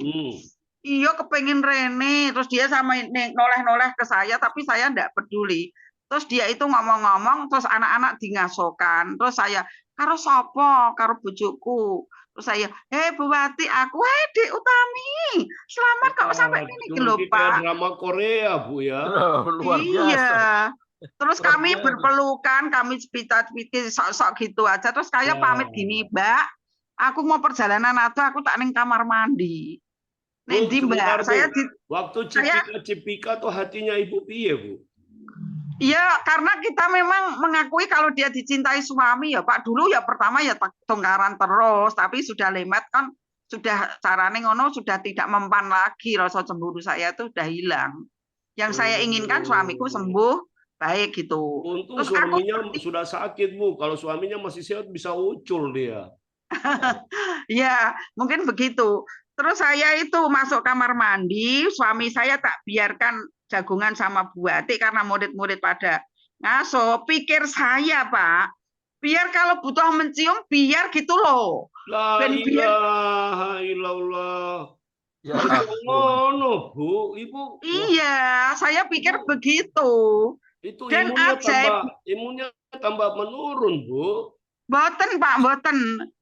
B: Iya, kepengen rene. Terus dia sama noleh-noleh ke saya tapi saya enggak peduli. Terus dia itu ngomong-ngomong, terus anak-anak dingasokan. Terus saya, "Karo sopo? Karo bojoku." Terus saya, Bu Wati, aku Dek Utami. Selamat kok sampai ini lho, Pak.
E: Drama Korea, Bu ya.
A: Luar biasa.
B: Iya. Terus kami berpelukan, kami spita-spiti sok-sok gitu aja. Terus saya pamit gini, Mbak, aku mau perjalanan atau aku tak ning kamar mandi. Nanti Mbak, saya
E: waktu Cipika tuh hatinya Ibu piye, Bu?
B: Iya, karena kita memang mengakui kalau dia dicintai suami ya Pak. Dulu ya pertama ya tongkaran terus, tapi sudah lemat kan, sudah carane ngono sudah tidak mempan lagi, rasa cemburu saya itu sudah hilang. Yang saya inginkan suamiku sembuh, baik gitu.
E: Untung suaminya sudah sakit Bu, kalau suaminya masih sehat bisa ucul dia.
B: Ya, mungkin begitu. Terus saya itu masuk kamar mandi, suami saya tak biarkan jagungan sama Bu Wati karena murid-murid pada ngaso. Pikir saya Pak, biar kalau butuh mencium biar gitu loh.
E: La ilaha illallah. Ya ngono Bu, Ibu.
B: Iya, saya pikir begitu.
E: Itu
B: Dan ajaib,
E: imunnya tambah menurun, Bu.
B: boten Pak, boten.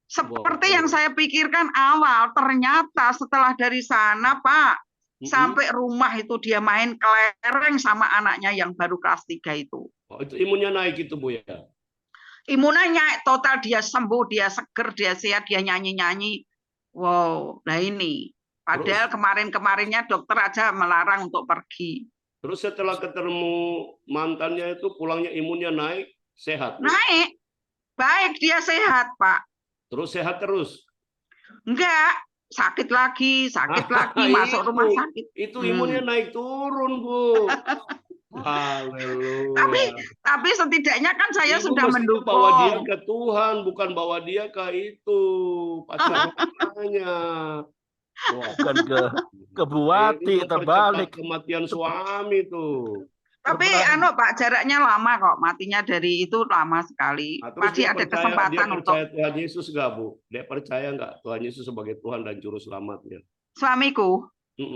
B: Seperti yang saya pikirkan awal, ternyata setelah dari sana Pak, sampai rumah itu dia main kelereng sama anaknya yang baru kelas 3 itu.
E: Oh, itu imunnya naik itu, Bu ya.
B: Imunnya total, dia sembuh, dia seger, dia sehat, dia nyanyi-nyanyi. Wow, nah ini. Padahal kemarin-kemarinnya dokter aja melarang untuk pergi.
E: Terus setelah ketemu mantannya itu pulangnya imunnya naik, sehat, Bu.
B: Naik, baik, dia sehat Pak.
E: Terus sehat terus.
B: Enggak, sakit lagi, masuk rumah sakit.
E: Itu imunnya naik turun, Bu. Haleluya.
B: Tapi setidaknya kan saya
E: Ibu
B: sudah
E: mestinya bawa dia
B: mendukung.
E: ke Tuhan, bukan bawa dia ke itu pacar lamanya. Wah,
A: Bukan ke Buati,
E: itu
A: terbalik.
E: mempercepat kematian suami tuh.
B: Tapi
A: Terbalik.
B: Pak, jaraknya lama kok, matinya dari itu lama sekali.
E: Nah, terus
B: Pasti
E: dia
B: ada
E: percaya
B: kesempatan untuk
E: Tuhan Yesus nggak, Bu? Dia percaya nggak Tuhan Yesus sebagai Tuhan dan Juru Selamatnya?
B: suamiku.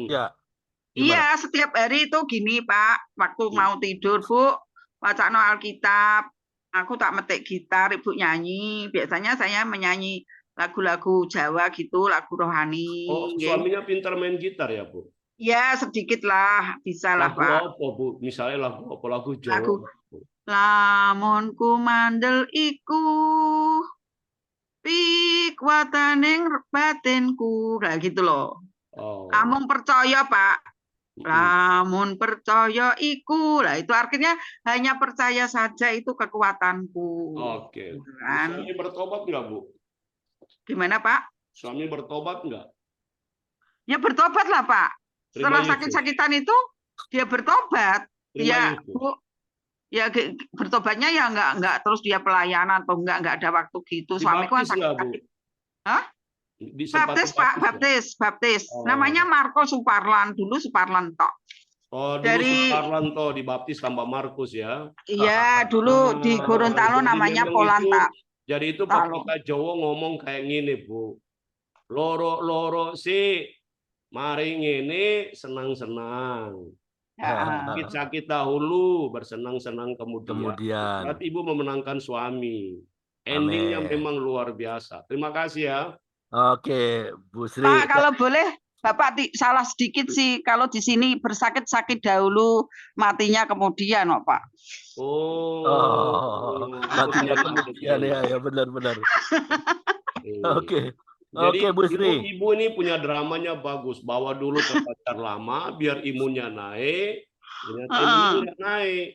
A: Ya.
B: Iya, setiap hari itu gini Pak, waktu mau tidur Bu, bacaan Alkitab, aku tak metik gitar, Ibu nyanyi. Biasanya saya menyanyi lagu-lagu Jawa gitu, lagu rohani.
E: Oh, suaminya pintar main gitar ya, Bu?
B: Ya, sedikit lah, bisa lah
E: Lagu
B: Pak.
E: apa, Bu? Misalnya lagu apa? Lagu Jawa.
B: Lamun kumandel iku pikwataning batinku, nah gitu loh.
E: Oh.
B: Lamun percaya Pak, lamun percaya iku, lah itu artinya hanya percaya saja itu kekuatanku.
E: Oke.
B: Kan?
E: Suami bertobat nggak, Bu?
B: Gimana Pak?
E: Suami bertobat nggak?
B: Ya bertobat lah Pak. Setelah
E: Yesus.
B: sakit-sakitan itu dia bertobat.
E: Terima
B: Ya
E: Yesus.
B: Bu, ya bertobatnya ya enggak terus dia pelayanan atau enggak ada waktu gitu. Suamiku kan sakit-sakit. Hah? Baptis Pak, baptis.
E: Oh.
B: Namanya Marco Suparlan, dulu Suparlan tok.
E: Oh, dulu
B: Dari
E: Suparlan toh dibaptis tambah Markus ya.
B: Iya, dulu di Gorontalo
E: Jadi
B: namanya
E: memang
B: Polanta.
E: Jadi itu Pak kita Jawa ngomong kayak gini, Bu. Loro-loro sih, mari ngene senang-senang. Sakit-sakit dahulu, bersenang-senang kemudian. Berarti Ibu memenangkan suami. Endingnya memang luar biasa. Terima kasih ya.
A: Oke, Bu Sri.
B: Pak, kalau boleh Bapak salah sedikit sih, kalau di sini bersakit-sakit dahulu, matinya kemudian, oh, Pak.
A: Matinya kemudian ya benar-benar. Oke.
E: Jadi
A: Bu Sri.
E: ibu ini punya dramanya bagus. Bawa dulu ke pacar lama biar imunnya naik. Ternyata imunnya nggak naik.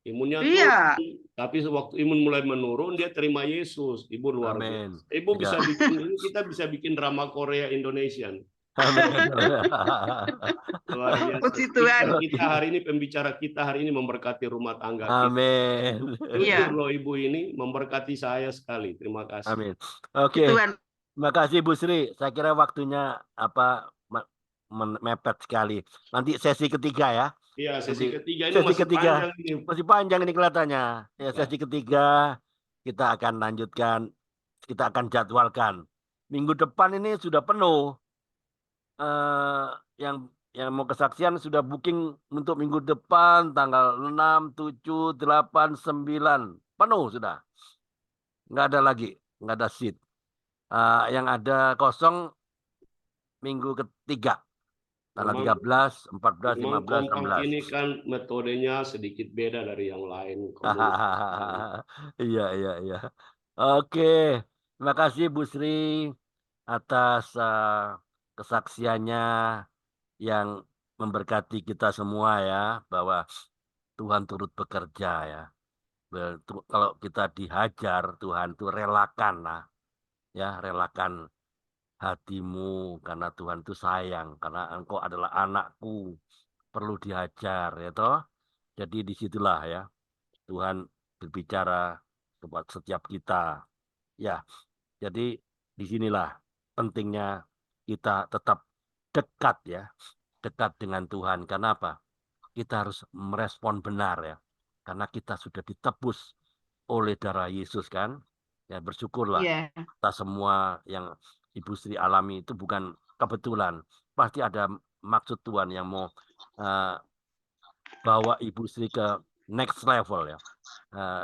E: Imunnya turun. Tapi waktu imun mulai menurun, dia terima Yesus. Ibu luar biasa. Ibu bisa bikin ini, kita bisa bikin drama Korea Indonesia. Luar biasa. Kita hari ini, pembicara kita hari ini memberkati rumah tangga kita.
A: Amin.
E: Jujur loh ibu ini memberkati saya sekali. Terima kasih.
A: Amin. Oke. Terima kasih Bu Sri. Saya kira waktunya mepet sekali. Nanti sesi ketiga ya.
E: Iya, sesi ketiga ini
A: masih panjang ini kelihatannya. Ya, sesi ketiga kita akan lanjutkan, kita akan jadwalkan. Minggu depan ini sudah penuh. Yang mau kesaksian sudah booking untuk minggu depan tanggal 6, 7, 8, 9. Penuh sudah. Nggak ada lagi, nggak ada seat. Yang ada kosong minggu ketiga. Tanggal 13, 14, 15, 16.
E: Ini kan metodenya sedikit beda dari yang lain.
A: Iya. Oke. Terima kasih Bu Sri atas kesaksiannya yang memberkati kita semua ya, bahwa Tuhan turut bekerja ya. Kalau kita dihajar, Tuhan tuh relakan lah. Ya, relakan hatimu karena Tuhan itu sayang, karena engkau adalah anakku, perlu dihajar ya toh. Jadi disitulah ya Tuhan berbicara kepada setiap kita ya. Jadi disinilah pentingnya kita tetap dekat ya, dekat dengan Tuhan. Karena apa? Kita harus merespon benar ya, karena kita sudah ditebus oleh darah Yesus kan. Ya bersyukurlah kita semua yang Ibu Sri alami itu bukan kebetulan. Pasti ada maksud Tuhan yang mau bawa Ibu Sri ke next level ya.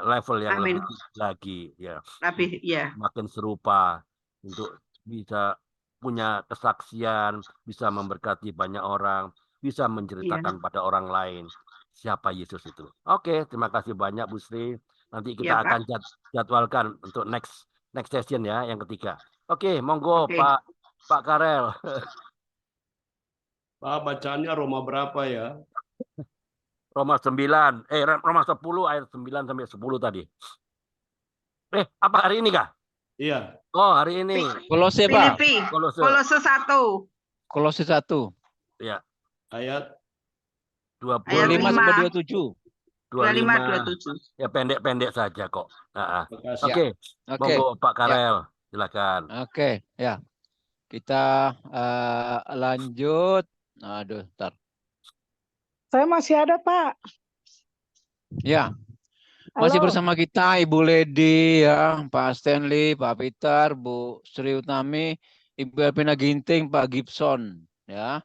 A: Level yang
B: Amin.
A: lebih tinggi lagi ya.
B: Lebih ya.
A: Makin serupa untuk bisa punya kesaksian, bisa memberkati banyak orang, bisa menceritakan pada orang lain siapa Yesus itu. Oke, terima kasih banyak Bu Sri. Nanti kita
B: Iya, Pak.
A: akan jadwalkan untuk next session ya, yang ketiga. Oke, monggo
B: Oke.
A: Pak Karel.
E: Pak, bacaannya Roma berapa ya?
A: Roma 9, Roma 10 ayat 9 sampai 10 tadi. Apa hari ini kah?
E: Iya.
A: Oh, hari ini.
D: Kolose, Pak.
B: Filipi.
A: Kolose.
B: Kolose 1.
D: Kolose 1.
A: Ya,
E: Ayat
D: 25
B: 5.
D: sampai 27.
B: 25, 27.
A: Ya, pendek-pendek saja kok.
E: Makasih.
A: Oke.
D: Oke.
A: Monggo Pak Karel, silakan.
D: Oke, ya. Kita lanjut. Aduh, ntar.
C: Saya masih ada, Pak.
D: Ya. Masih
C: Halo.
D: bersama kita Ibu Lady ya, Pak Stanley, Pak Peter, Bu Sri Utami, Ibu Elvina Ginting, Pak Gibson ya.